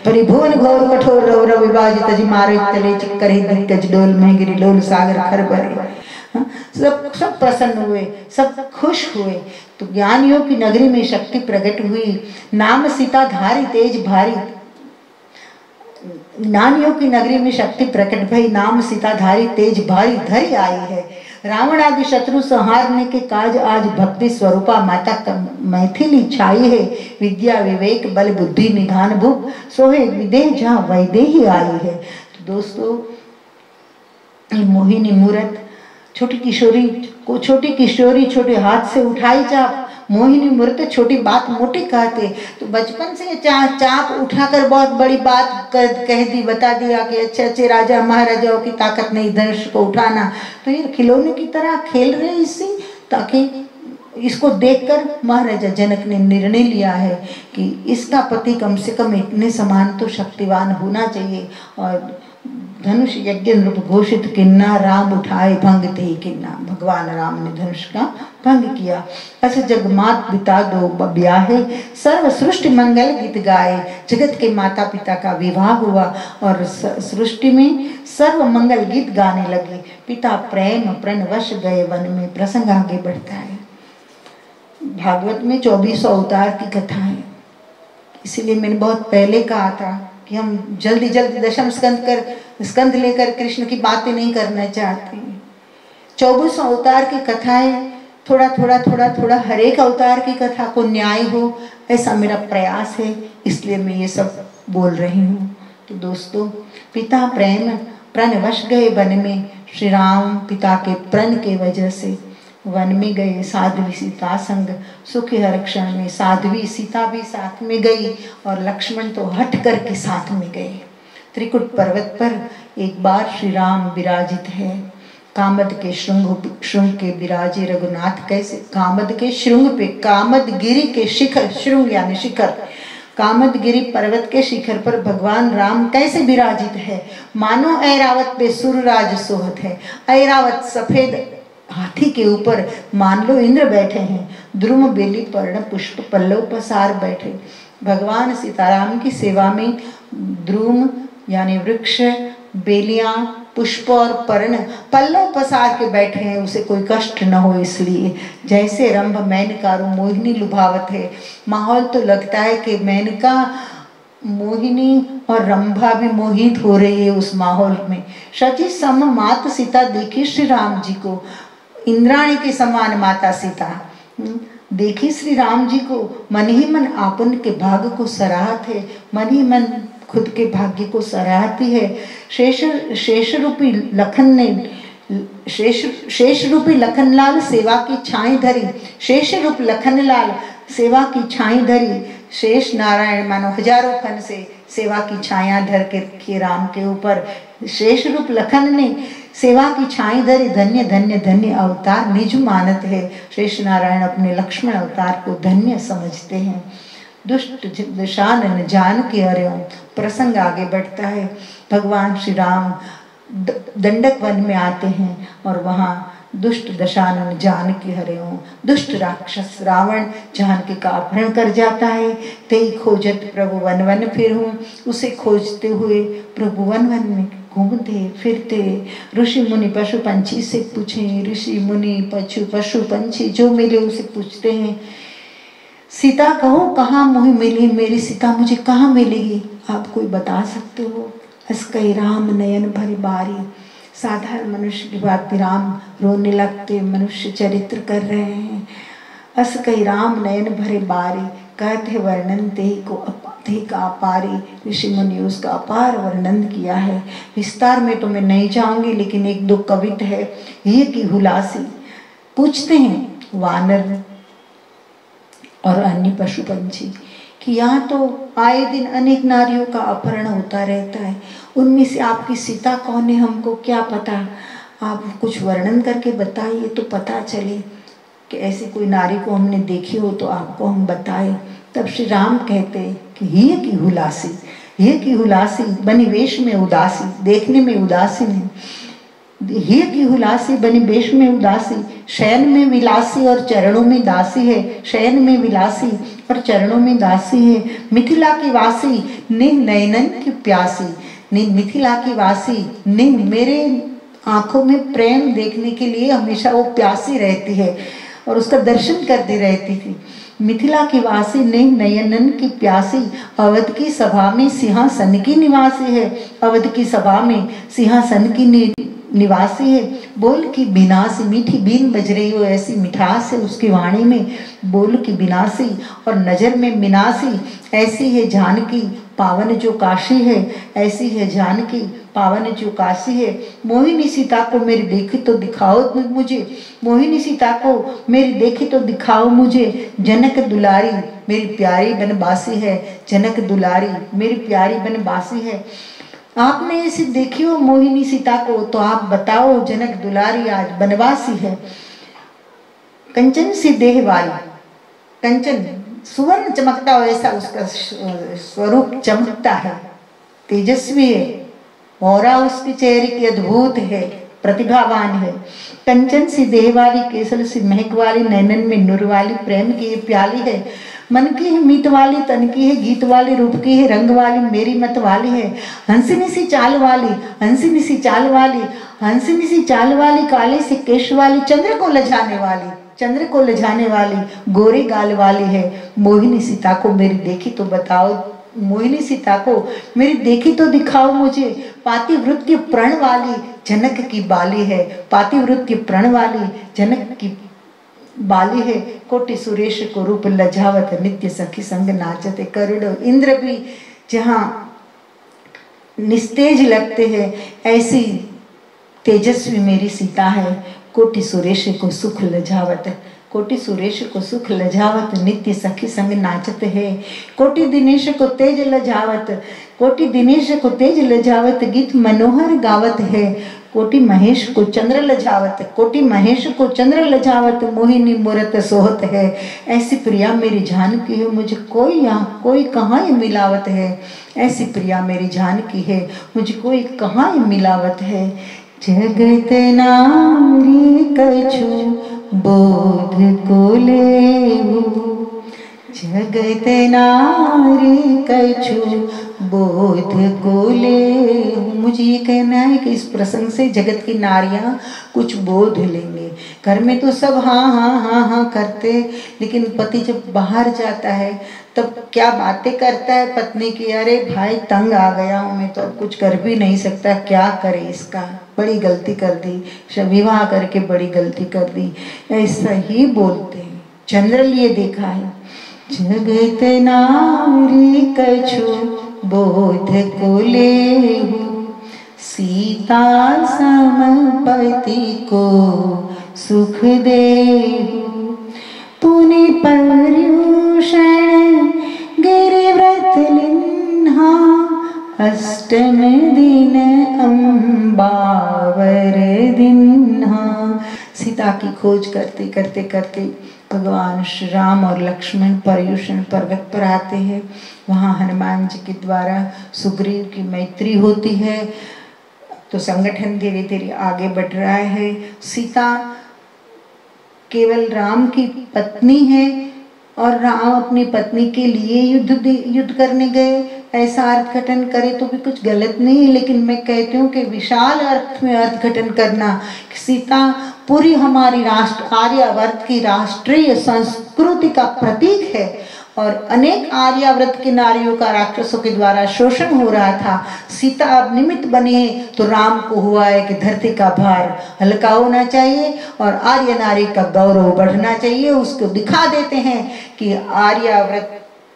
भरे भुवन घोर कठोर रौरव विभाजित जी मार्ग चले। चिक्कर दिग्गज डोल में गिरी लोल सागर खर भरे। सब प्रसन्न हुए, सब खुश हुए। तो ज्ञानियों की नगरी में शक्ति प्रकट हुई। नाम सीता धारी तेज भारी, नानियों की नगरी में शक्ति प्रकट भई, नाम सीताधारी तेज भारी धरी आई है। रावण आदि शत्रु संहारने के काज आज भक्ति स्वरूपा माता मैथिली छाई है। विद्या विवेक बल बुद्धि निधान भूप, सोहे विदेह जहाँ वैदेही आई है। तो दोस्तों, ये मोहिनी मूरत छोटी किशोरी छोटे हाथ से उठाई चाप, मोहिनी मूर्त छोटी बात मोटी कहते। तो बचपन से चाप उठाकर बहुत बड़ी बात कह दी, बता दिया कि अच्छे अच्छे राजा महाराजाओं की ताकत नहीं धनुष को उठाना। तो ये खिलौने की तरह खेल रहे इससे, ताकि इसको देखकर महाराजा जनक ने निर्णय लिया है कि इसका पति कम से कम इतने समान तो शक्तिवान होना चाहिए। और धनुष यज्ञ रूप घोषित किन्ना, राम उठाए भंग ते किन्ना। भगवान राम ने धनुष का भंग किया। अच्छा, जगमात पिता दो ब्याहे, सर्व सृष्टि मंगल गीत गाए। जगत के माता पिता का विवाह हुआ और सृष्टि में सर्व मंगल गीत गाने लगे। पिता प्रेम प्रणवश गए वन में। प्रसंग आगे बढ़ता है। भागवत में 24 अवतार की कथा है, इसीलिए मैंने बहुत पहले कहा था कि हम जल्दी दशम स्कंद लेकर कृष्ण की बातें नहीं करना चाहते। 24 अवतार की कथाएं, थोड़ा हर एक अवतार की कथा को न्याय हो, ऐसा मेरा प्रयास है, इसलिए मैं ये सब बोल रही हूँ। तो दोस्तों, पिता प्रेम प्रणवश गए वन में। श्री राम पिता के प्रण के वजह से वन में गए। साध्वी सीता संग सुख हर क्षण में। साध्वी सीता भी साथ में गई और लक्ष्मण तो हट करके साथ में गए। त्रिकुट पर्वत पर एक बार श्री राम विराजित है। कामद के श्रृंग के विराजे रघुनाथ। कैसे? कामद के श्रृंग पे, कामद गिरी के शिखर, श्रृंग यानी शिखर, कामदगिरी पर्वत के शिखर पर भगवान राम कैसे विराजित है? मानो ऐरावत पे सूर्यराज सोहत है। ऐरावत सफेद हाथी के ऊपर मान लो इंद्र बैठे हैं। द्रुम बेली पर्ण पुष्प पल्लव पसार बैठे। भगवान सीताराम की सेवा में द्रुम यानी वृक्ष, बेलियां, पुष्प और पर्ण पल्लव पसार के बैठे हैं, उसे कोई कष्ट न हो इसलिए। जैसे रंभ मेनका मोहिनी लुभावत है। माहौल तो लगता है कि मेनका मोहिनी और रंभा भी मोहित हो रही है उस माहौल में। शची सम मात सीता देखी श्री राम जी को। इंद्राणी के समान माता सीता देखी श्री राम जी को। मन ही मन आपन के भाग्य को सराहत है। मन ही मन खुद के भाग्य को सराहती है। शेष रूपी लखनलाल सेवा की छाई धरी। शेष रूप लखनलाल सेवा की छाई धरी। शेष नारायण मानो हजारों फन से सेवा की छाया धर के राम के ऊपर। शेष रूप लखन ने सेवा की छाई धरी। धन्य धन्य धन्य अवतार निज मानत है। शेष नारायण अपने लक्ष्मण अवतार को धन्य समझते हैं। दुष्ट दशानन जान के हर्यों। प्रसंग आगे बढ़ता है। भगवान श्री राम दंडक वन में आते हैं और वहाँ दुष्ट दशानन जानकी हर्यों। दुष्ट राक्षस रावण जानकी का अपहरण कर जाता है। तेई खोजत प्रभु वन वन फिर हूँ। उसे खोजते हुए प्रभु वन वन में घूमते फिरते। ऋषि मुनि पशु पंछी से पूछे। ऋषि मुनि पशु पंछी जो मिले उसे पूछते हैं, सीता कहो कहाँ मुझे मिली? मेरी सीता मुझे कहाँ मिलेगी? आप कोई बता सकते हो? अस कही राम नयन भरी बारी। साधारण मनुष्य की बात राम रोने लगते, मनुष्य चरित्र कर रहे हैं। अस कही राम नयन भरे बारी। कहते वर्णन ते को का अपारी। ऋषि मुनि उसका अपार वर्णन किया है। विस्तार में तो मैं नहीं जाऊंगी, लेकिन एक दो कवित है। ये की हुलासी पूछते हैं वानर और अन्य पशु पंछी कि यहाँ तो आए दिन अनेक नारियों का अपहरण होता रहता है, उनमें से आपकी सीता कौन है? हमको क्या पता? आप कुछ वर्णन करके बताइए तो पता चले कि ऐसी कोई नारी को हमने देखी हो तो आपको हम बताएं। तब श्री राम कहते कि ये की हुलासी, ये की हुलासी बनी वेश में उदासी। देखने में उदासीन है। ये की हुलासी बनी वेश में उदासी। शयन में विलासी और चरणों में दासी है। शयन में विलासी और चरणों में दासी है। मिथिला की वासी निह नयनन की प्यासी। मिथिला की वासी निह मेरे आंखों में प्रेम देखने के लिए हमेशा वो प्यासी रहती है और उसका दर्शन करती रहती थी। मिथिला की वासी ने नयनन की प्यासी, अवध की सभा में सिंहासन की निवासी है, अवध की सभा में सिंहासन की निवासी है। बोल की बिनासी, मीठी बीन बज रही हो ऐसी मिठास है उसकी वाणी में। बोल की बिनासी और नजर में मिनासी, ऐसी है जानकी पावन जो काशी है, ऐसी है जानकी पावन जो काशी है। मोहिनी सीता को मेरी देखी तो दिखाओ मुझे, मोहिनी सीता को मेरी देखी तो दिखाओ मुझे। जनक दुलारी मेरी प्यारी बनवासी है, जनक दुलारी मेरी प्यारी बनवासी है। आपने ऐसी देखी हो मोहिनी सीता को तो आप बताओ, जनक दुलारी आज बनवासी है। कंचन सी देह वाली, कंचन सुवर्ण चमकता हो ऐसा उसका स्वरूप चमकता है, तेजस्वी है, औरा उसके चेहरे की अद्भुत है, प्रतिभावान है। कंचन सी देह वाली, केसर सी महक वाली, नैनन में नूर वाली, प्रेम की ये प्याली है। मन की है मीत वाली, तन की है गीत वाली, रूप की है रंग वाली, मेरी मत वाली है। हंसिनी सी चाल वाली, हंसिनी सी चाल वाली, हंसिनी सी चाल वाली, काले से केश वाली, चंद्र को लजाने वाली, चंद्र को लजाने वाली, गोरे गाल वाली है। मोहिनी सीता को मेरी देखी तो बताओ, मोहिनी सीता को मेरी देखी तो दिखाओ मुझे। पातिव्रत्य प्रण वाली जनक की बाली है, पातिव्रत्य प्रण वाली जनक की बाली है। कोटि सुरेश को रूप लजावत, नित्य सखी संग नाचते। करोड़ों इंद्र भी जहाँ निस्तेज लगते हैं, ऐसी तेजस्वी मेरी सीता है। कोटि सुरेश को सुख लजावत, कोटि सुरेश को सुख लजावत, नित्य सखी संग नाचत है। कोटि दिनेश को तेज लजावत, कोटि दिनेश को तेज लजावत, गीत मनोहर गावत है। कोटि महेश को चंद्र लजावत, कोटि महेश को चंद्र लजावत, मोहिनी मूरत सोहत है। ऐसी प्रिया मेरी जानकी है, मुझे कोई यहाँ कोई कहाँ ये मिलावत है। ऐसी प्रिया मेरी जानकी है, मुझे कोई कहाँ ये मिलावत है। जगत नारी कछु बोध को लेहु, जगत नारी कछु बोध को लेहु। मुझे ये कहना है कि इस प्रसंग से जगत की नारियां कुछ बोध लेंगे। घर में तो सब हाँ हाँ हाँ हाँ करते, लेकिन पति जब बाहर जाता है तब क्या बातें करता है पत्नी की, अरे भाई तंग आ गया हूँ मैं तो अब कुछ कर भी नहीं सकता, क्या करे इसका, बड़ी गलती कर दी, विवाह करके बड़ी गलती कर दी, ऐसा ही बोलते हैं। जनरल ये देखा है। जगत नारी कछु बोध को लेहु, सीता सम पति को सुख देहु। पुनि पर्यूषण गिरिव्रत लिन्हा, अष्टम दिन अम्बावर दिन्हा। सीता की खोज करते करते करते भगवान श्री राम और लक्ष्मण पर्यूषण पर्वत पर आते हैं। वहाँ हनुमान जी के द्वारा सुग्रीव की मैत्री होती है, तो संगठन धीरे धीरे आगे बढ़ रहा है। सीता केवल राम की पत्नी है और राम अपनी पत्नी के लिए युद्ध करने गए, ऐसा अर्थघटन करे तो भी कुछ गलत नहीं है, लेकिन मैं कहती हूँ कि विशाल अर्थ में अर्थघटन करना। सीता पूरी हमारी राष्ट्र आर्यावर्त की राष्ट्रीय संस्कृति का प्रतीक है और अनेक आर्यावर्त की नारियों का राक्षसों के द्वारा शोषण हो रहा था। सीता अब निमित्त बनी है तो राम को हुआ है कि धरती का भार हल्का होना चाहिए और आर्य नारी का गौरव बढ़ना चाहिए। उसको दिखा देते हैं कि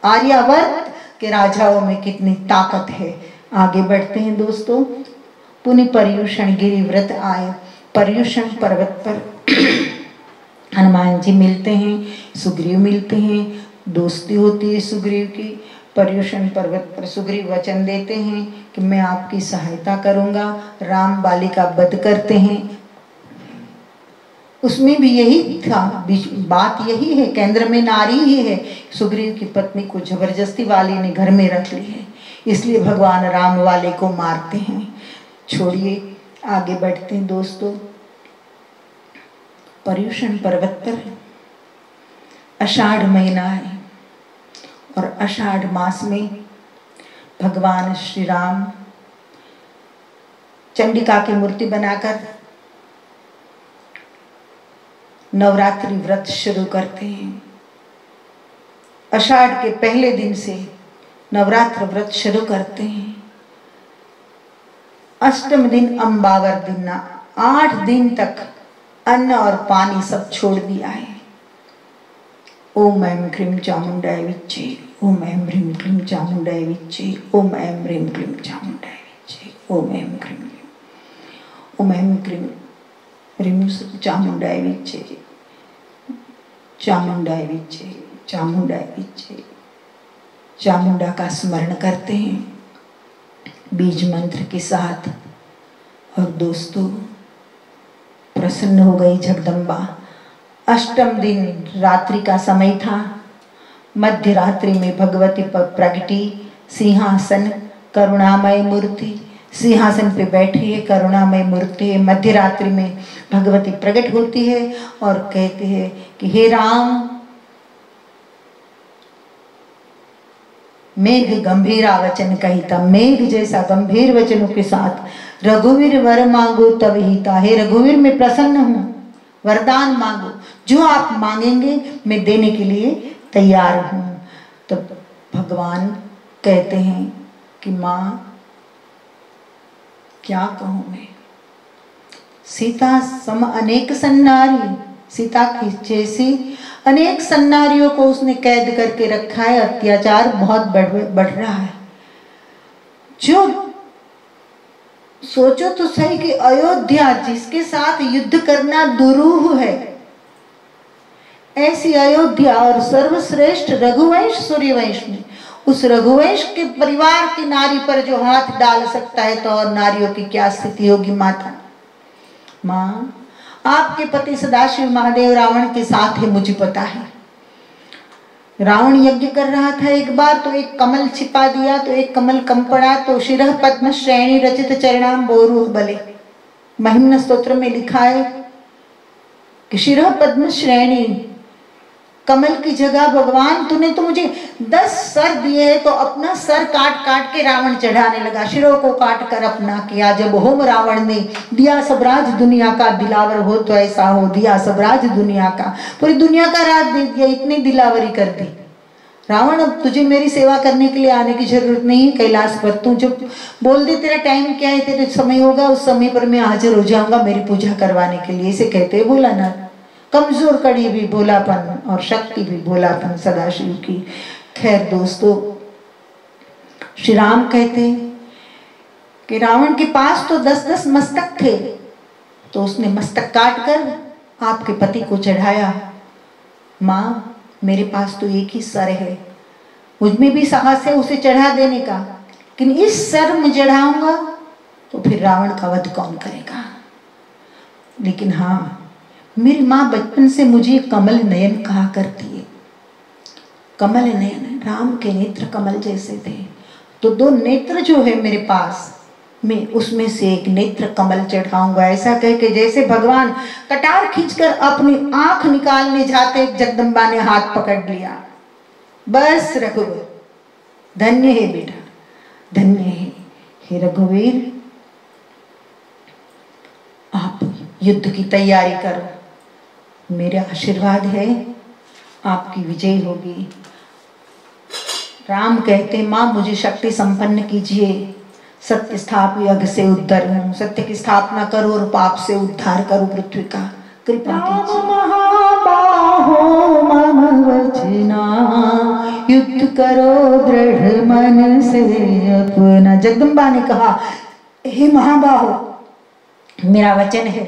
आर्यावर्त के राजाओं में कितनी ताकत है। आगे बढ़ते हैं दोस्तों। पुनि पर्यूषण गिरिव्रत आए। पर्यूषण पर्वत पर हनुमान जी मिलते हैं, सुग्रीव मिलते हैं, दोस्ती होती है सुग्रीव की। पर्यूषण पर्वत पर सुग्रीव वचन देते हैं कि मैं आपकी सहायता करूंगा। राम बाली का वध करते हैं। उसमें भी यही था, बात यही है, केंद्र में नारी ही है। सुग्रीव की पत्नी को जबरदस्ती वाली ने घर में रख ली है, इसलिए भगवान राम वाले को मारते हैं। छोड़िए, आगे बढ़ते हैं दोस्तों। पर्यूषण पर्वत पर आषाढ़ महीना है और आषाढ़ मास में भगवान श्री राम चंडिका की मूर्ति बनाकर नवरात्रि व्रत शुरू करते हैं। आषाढ़ के पहले दिन से नवरात्र व्रत शुरू करते हैं। अष्टम दिन अम्बावर दिन, 8 दिन तक अन्न और पानी सब छोड़ दिया है। ओम ऐं क्रीं चामुंडाय विच्चे, ओम ऐं ह्रीं क्लीं चामुंडाय विच्चे, ओम ऐं ह्रीं क्लीं चामुंडाय विच्चे, ओम ऐं क्रीं, ओम ऐं क्रीं ह्रीं चामुंडाय विच्चे, चामुंडाय विच्चे, चामुंडाय विच्चे। चामुंडा का स्मरण करते हैं बीज मंत्र के साथ। और दोस्तों, प्रसन्न हो गई जगदम्बा। अष्टम दिन रात्रि का समय था। मध्य रात्रि में भगवती प्रगटी, सिंहासन करुणामय मूर्ति, सिंहासन पे बैठी है, करुणामय मूर्ति है। मध्य रात्रि में भगवती प्रकट होती है और कहते हैं कि हे राम, मेघ गंभीरा वचन कहिता, मेघ जैसा गंभीर वचनों के साथ रघुवीर वर मांगो तब हिता। हे रघुवीर, मैं प्रसन्न हूँ, वरदान मांगो, जो आप मांगेंगे मैं देने के लिए तैयार हूँ। तो भगवान कहते हैं कि माँ क्या कहूँ मैं, सीता सम अनेक सन्नारी, सीता की जैसी अनेक सन्नारियों को उसने कैद करके रखा है। अत्याचार बहुत बढ़ रहा है। जो सोचो तो सही कि अयोध्या जिसके साथ युद्ध करना दुरूह है, ऐसी अयोध्या और सर्वश्रेष्ठ रघुवंश सूर्यवंश में, उस रघुवंश के परिवार की नारी पर जो हाथ डाल सकता है तो और नारियों की क्या स्थिति होगी। माता, माँ, आपके पति सदाशिव महादेव रावण के साथ है, मुझे पता है। रावण यज्ञ कर रहा था, एक बार तो एक कमल छिपा दिया, तो एक कमल कम पड़ा, तो शिरः पद्म श्रेणी रचित चरणाम बोरुह बले। महिम्न स्तोत्र में लिखा है कि शिरः पद्म श्रेणी, कमल की जगह भगवान तूने तो मुझे 10 सर दिए हैं, तो अपना सर काट काट के रावण चढ़ाने लगा। शिरों को काट कर अपना किया। जब होम रावण ने दिया सबराज दुनिया का, दिलावर हो तो ऐसा हो, दिया सबराज दुनिया का, पूरी दुनिया का राज दे दिया, इतनी दिलावरी कर दी। रावण, अब तुझे मेरी सेवा करने के लिए आने की जरूरत नहीं है कैलाश पर। तू जो बोल दे तेरा टाइम क्या है, तेरे समय होगा, उस समय पर मैं हाजिर हो जाऊंगा मेरी पूजा करवाने के लिए। इसे कहते हैं भोलानाथ। कमजोर कड़ी भी भोलापन और शक्ति भी भोलापन सदाशिव की। खैर दोस्तों, श्री राम कहते हैं कि रावण के पास तो 10-10 मस्तक थे, तो उसने मस्तक काट कर आपके पति को चढ़ाया। माँ, मेरे पास तो एक ही सर है, मुझमें भी साहस है उसे चढ़ा देने का, लेकिन इस सर में चढ़ाऊंगा तो फिर रावण का वध कौन करेगा। लेकिन हाँ, मेरी माँ बचपन से मुझे कमल नयन कहा करती है। कमल नयन, राम के नेत्र कमल जैसे थे, तो 2 नेत्र जो है मेरे पास, मैं उसमें से एक नेत्र कमल चढ़ाऊंगा। ऐसा कह के जैसे भगवान कटार खींचकर अपनी आंख निकालने जाते, जगदम्बा ने हाथ पकड़ लिया। बस रघुवीर, धन्य है बेटा, धन्य है। हे रघुवीर, आप युद्ध की तैयारी करो, मेरा आशीर्वाद है आपकी विजय होगी। राम कहते, माँ मुझे शक्ति संपन्न कीजिए, सत्य स्थापि अघ से उद्धर हूँ, सत्य की स्थापना करो और पाप से उद्धार करो पृथ्वी का, कृपा कीजिए। महाबाहो मम वचना, युद्ध करो दृढ़ मन से अपना। जगदम्बा ने कहा, हे महाबाहो, मेरा वचन है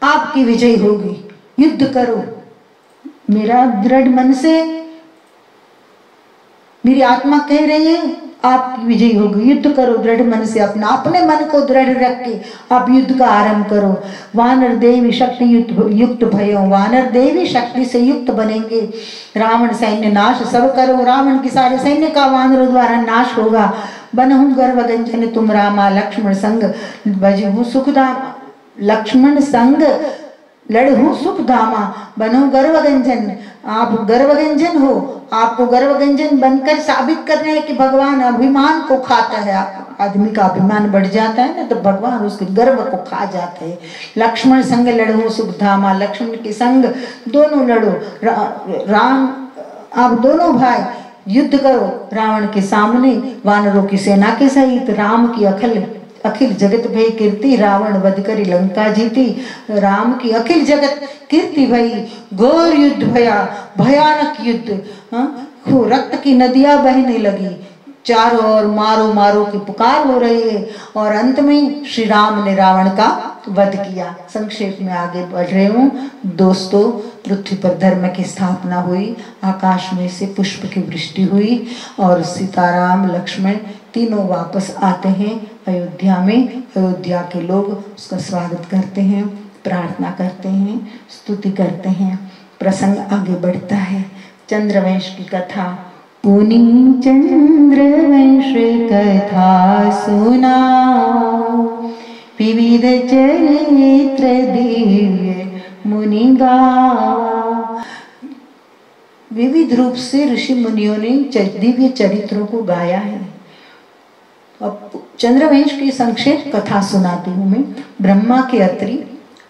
आपकी विजय होगी, युद्ध करो। मेरा दृढ़ मन से, मेरी आत्मा कह रही है आपकी विजय होगी, युद्ध करो दृढ़ मन से। अपने मन को दृढ़ रख के आप युद्ध का आरंभ करो। वानर देवी शक्ति युक्त भयो, वानर देवी शक्ति से युक्त बनेंगे। रावण सैन्य नाश सब करो, रावण की सारे सैन्य का वानरों द्वारा नाश होगा। बनहु गर्वगंजन तुम रामा, लक्ष्मण संग भजहु सुखधामा, लक्ष्मण संग लड़हु सुख धामा। बनो गर्वगंजन, आप गर्वगंजन हो, आपको गर्वगंजन बनकर साबित कर रहे हैं कि भगवान अभिमान को खाता है। आदमी का अभिमान बढ़ जाता है ना, तो भगवान उसके गर्व को खा जाते हैं। लक्ष्मण संग लड़हु सुख धामा, लक्ष्मण के संग दोनों लड़ो। राम, आप दोनों भाई युद्ध करो रावण के सामने वानरों की सेना के सहित। राम की अखिल जगत भई कीर्ति, रावण वध करी लंका जीती। राम की अखिल जगत कीर्ति भई, घोर युद्ध भया, भयानक युद्ध। रक्त की नदियां बहने लगी, चारों ओर मारो मारो की पुकार हो रही है, और अंत में श्री राम ने रावण का वध किया। संक्षेप में आगे बढ़ रहे हूँ दोस्तों। पृथ्वी पर धर्म की स्थापना हुई, आकाश में से पुष्प की वृष्टि हुई, और सीताराम लक्ष्मण तीनों वापस आते हैं अयोध्या में। अयोध्या के लोग उसका स्वागत करते हैं, प्रार्थना करते हैं, स्तुति करते हैं। प्रसंग आगे बढ़ता है। चंद्रवंश की कथा। पुनि चंद्रवंश कथा सुना, विविध चरित्र दिव्य मुनि गावा। विविध रूप से ऋषि मुनियों ने दिव्य चरित्रों को गाया है। अब चंद्रवंश की संक्षेप कथा सुनाती हूँ मैं। ब्रह्मा के अत्रि,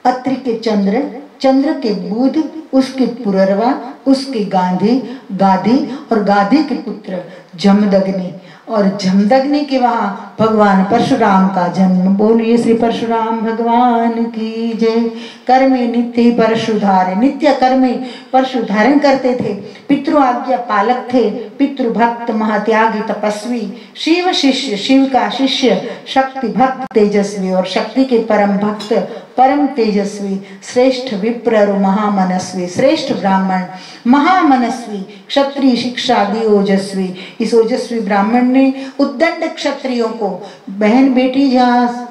अत्रि के चंद्र, चंद्र के बुध, उसके पुररवा, उसके गाधी और गाधी के पुत्र जमदग्नि, और जमदग्नि के वहां भगवान परशुराम का जन्म। बोलिए श्री परशुराम भगवान की जय। कर्मे नित्य परशुधारे, नित्य कर्मे परशु धारण करते थे। पितृ आज्ञा पालक थे, पितृ भक्त महात्यागी तपस्वी, शिव शिष्य, शिव का शिष्य, शक्ति भक्त तेजस्वी, और शक्ति के परम भक्त परम तेजस्वी, श्रेष्ठ विप्र महामनस्वी, श्रेष्ठ ब्राह्मण महामनस्वी, क्षत्रिय शिक्षा दी ओजस्वी। इस ओजस्वी ब्राह्मण ने उद्दंड क्षत्रियों को, बहन बेटी जहाँ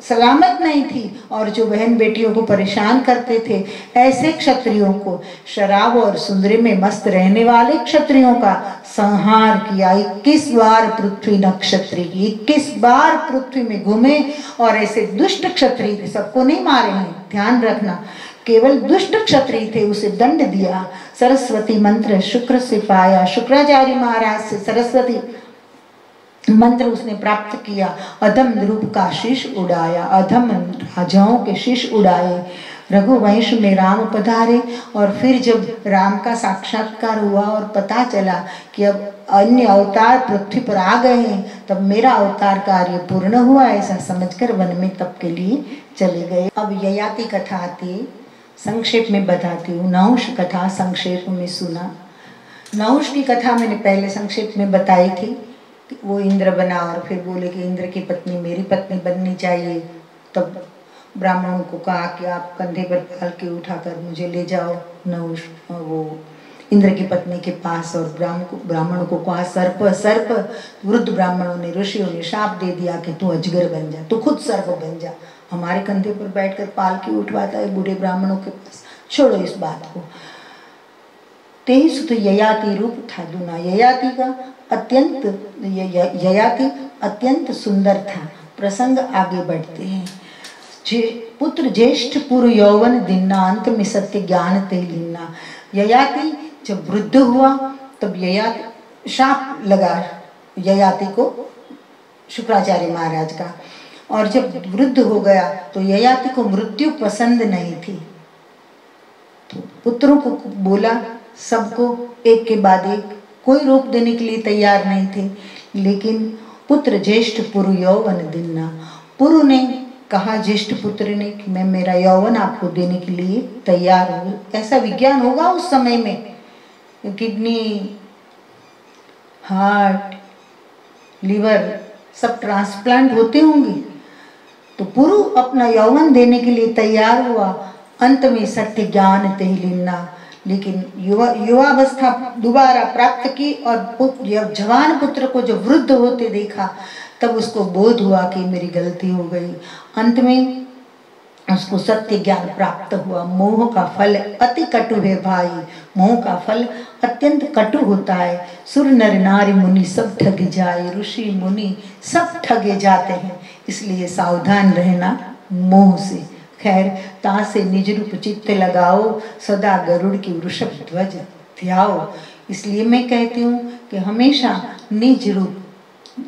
सलामत नहीं थी और जो बहन बेटियों को परेशान करते थे, ऐसे क्षत्रियों को, शराब और सुंदरी में मस्त रहने वाले क्षत्रियों का संहार किया। 21 बार पृथ्वी नक्षत्री की, 21 बार पृथ्वी में घूमे, और ऐसे दुष्ट क्षत्रिय, सबको नहीं मारे हैं, ध्यान रखना, केवल दुष्ट क्षत्रिय थे, उसे दंड दिया। सरस्वती मंत्र शुक्र से पाया, शुक्राचार्य महाराज से सरस्वती मंत्र उसने प्राप्त किया। अधम ध्रुव का शीश उड़ाया, अधम राजाओं के शीश उड़ाए। रघुवंश में राम पधारे, और फिर जब राम का साक्षात्कार हुआ और पता चला कि अब अन्य अवतार पृथ्वी पर आ गए हैं, तब मेरा अवतार कार्य पूर्ण हुआ, ऐसा समझकर वन में तप के लिए चले गए। अब ययाति कथा आती है, संक्षेप में बताती हूँ। नहुष कथा संक्षेप में सुना। नहुष की कथा मैंने पहले संक्षेप में बताई थी। वो इंद्र बना और फिर बोले कि इंद्र की पत्नी मेरी पत्नी बननी चाहिए। तब ब्राह्मणों को कहा कि आप कंधे पर पाल के उठाकर मुझे ले जाओ नहुष वो इंद्र की पत्नी के पास। और ब्राह्मणों को कहा सर्प सर्प। वृद्ध ब्राह्मणों ने, ऋषियों ने शाप दे दिया कि तू अजगर बन जा, तू खुद सर्प बन जा। हमारे कंधे पर बैठकर पाल के उठवाता है बूढ़े ब्राह्मणों के पास, छोड़ो इस बात को। तेईस तो ययाति रूप था दूना। ययाति अत्यंत सुंदर था। प्रसंग आगे बढ़ते हैं। पुत्र ज्येष्ठ पुर यौवन दिन्ना, अंत में सत्य ज्ञान ते लीना। ययाति जब वृद्ध हुआ तब ययाति शाप लगा ययाति को शुक्राचार्य महाराज का, और जब वृद्ध हो गया तो ययाति को मृत्यु पसंद नहीं थी। तो पुत्रों को बोला, सबको एक के बाद एक, कोई रोक देने के लिए तैयार नहीं थे। लेकिन पुत्र ज्येष्ठ पुरु यौवन दिन्ना, पुरु ने कहा ज्येष्ठ पुत्र ने कि मैं मेरा यौवन आपको देने के लिए तैयार हूँ। ऐसा विज्ञान होगा उस समय में, किडनी, हार्ट, लीवर सब ट्रांसप्लांट होते होंगे। तो पुरु अपना यौवन देने के लिए तैयार हुआ। अंत में सत्य ज्ञान ते लीना, लेकिन युवावस्था दोबारा प्राप्त की, और जवान पुत्र को जब वृद्ध होते देखा तब उसको बोध हुआ कि मेरी गलती हो गई। अंत में उसको सत्य ज्ञान प्राप्त हुआ। मोह का फल अति कटु है भाई, मोह का फल अत्यंत कटु होता है। सुर नर नारी मुनि सब ठग जाए, ऋषि मुनि सब ठगे जाते हैं, इसलिए सावधान रहना मोह से। खैर, ता से निज रूप चित्त लगाओ, सदा गरुड़ की वृषभ ध्वज ध्याओ। इसलिए मैं कहती हूँ कि हमेशा निज रूप,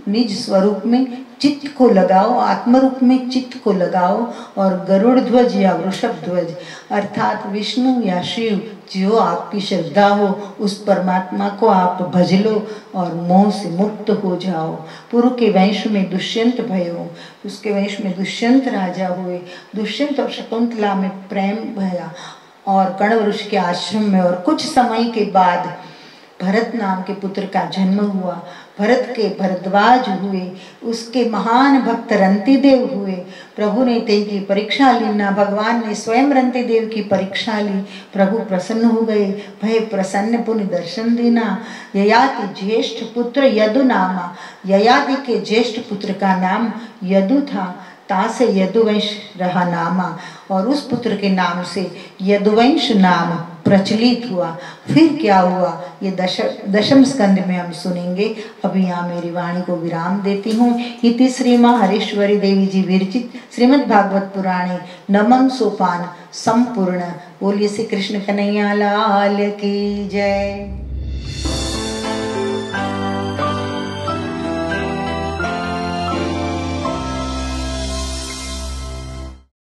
निज स्वरूप में चित्त को लगाओ, आत्मरूप में चित्त को लगाओ और गरुड़ ध्वज या वृषभ ध्वज अर्थात विष्णु या शिव जो आपकी श्रद्धा हो उस परमात्मा को आप भज लो और मोह से मुक्त हो जाओ। पुरु के वंश में दुष्यंत भयो, उसके वंश में दुष्यंत राजा हुए। दुष्यंत और शकुंतला में प्रेम भया और कण्व के आश्रम में, और कुछ समय के बाद भरत नाम के पुत्र का जन्म हुआ। भरत के भरद्वाज हुए, उसके महान भक्त रंतिदेव हुए। प्रभु ने तेरी परीक्षा ली ना, भगवान ने स्वयं रंतिदेव की परीक्षा ली। प्रभु प्रसन्न हो गए, भय प्रसन्न पुण्य दर्शन देना। ययाति ज्येष्ठ पुत्र यदु नामा, ययाति के ज्येष्ठ पुत्र का नाम यदु था, तासे यदुवंश रहा नामा, और उस पुत्र के नाम से यदुवंश नाम प्रचलित हुआ। फिर क्या हुआ ये दशम स्कंद में हम सुनेंगे। अभी यहाँ मेरी वाणी को विराम देती हूँ। इति श्री महारेश्वरी देवी जी विरचित श्रीमद् भागवत पुराणे नवम सोपान संपूर्ण। बोलिए श्री कृष्ण कन्हैया लाल की जय।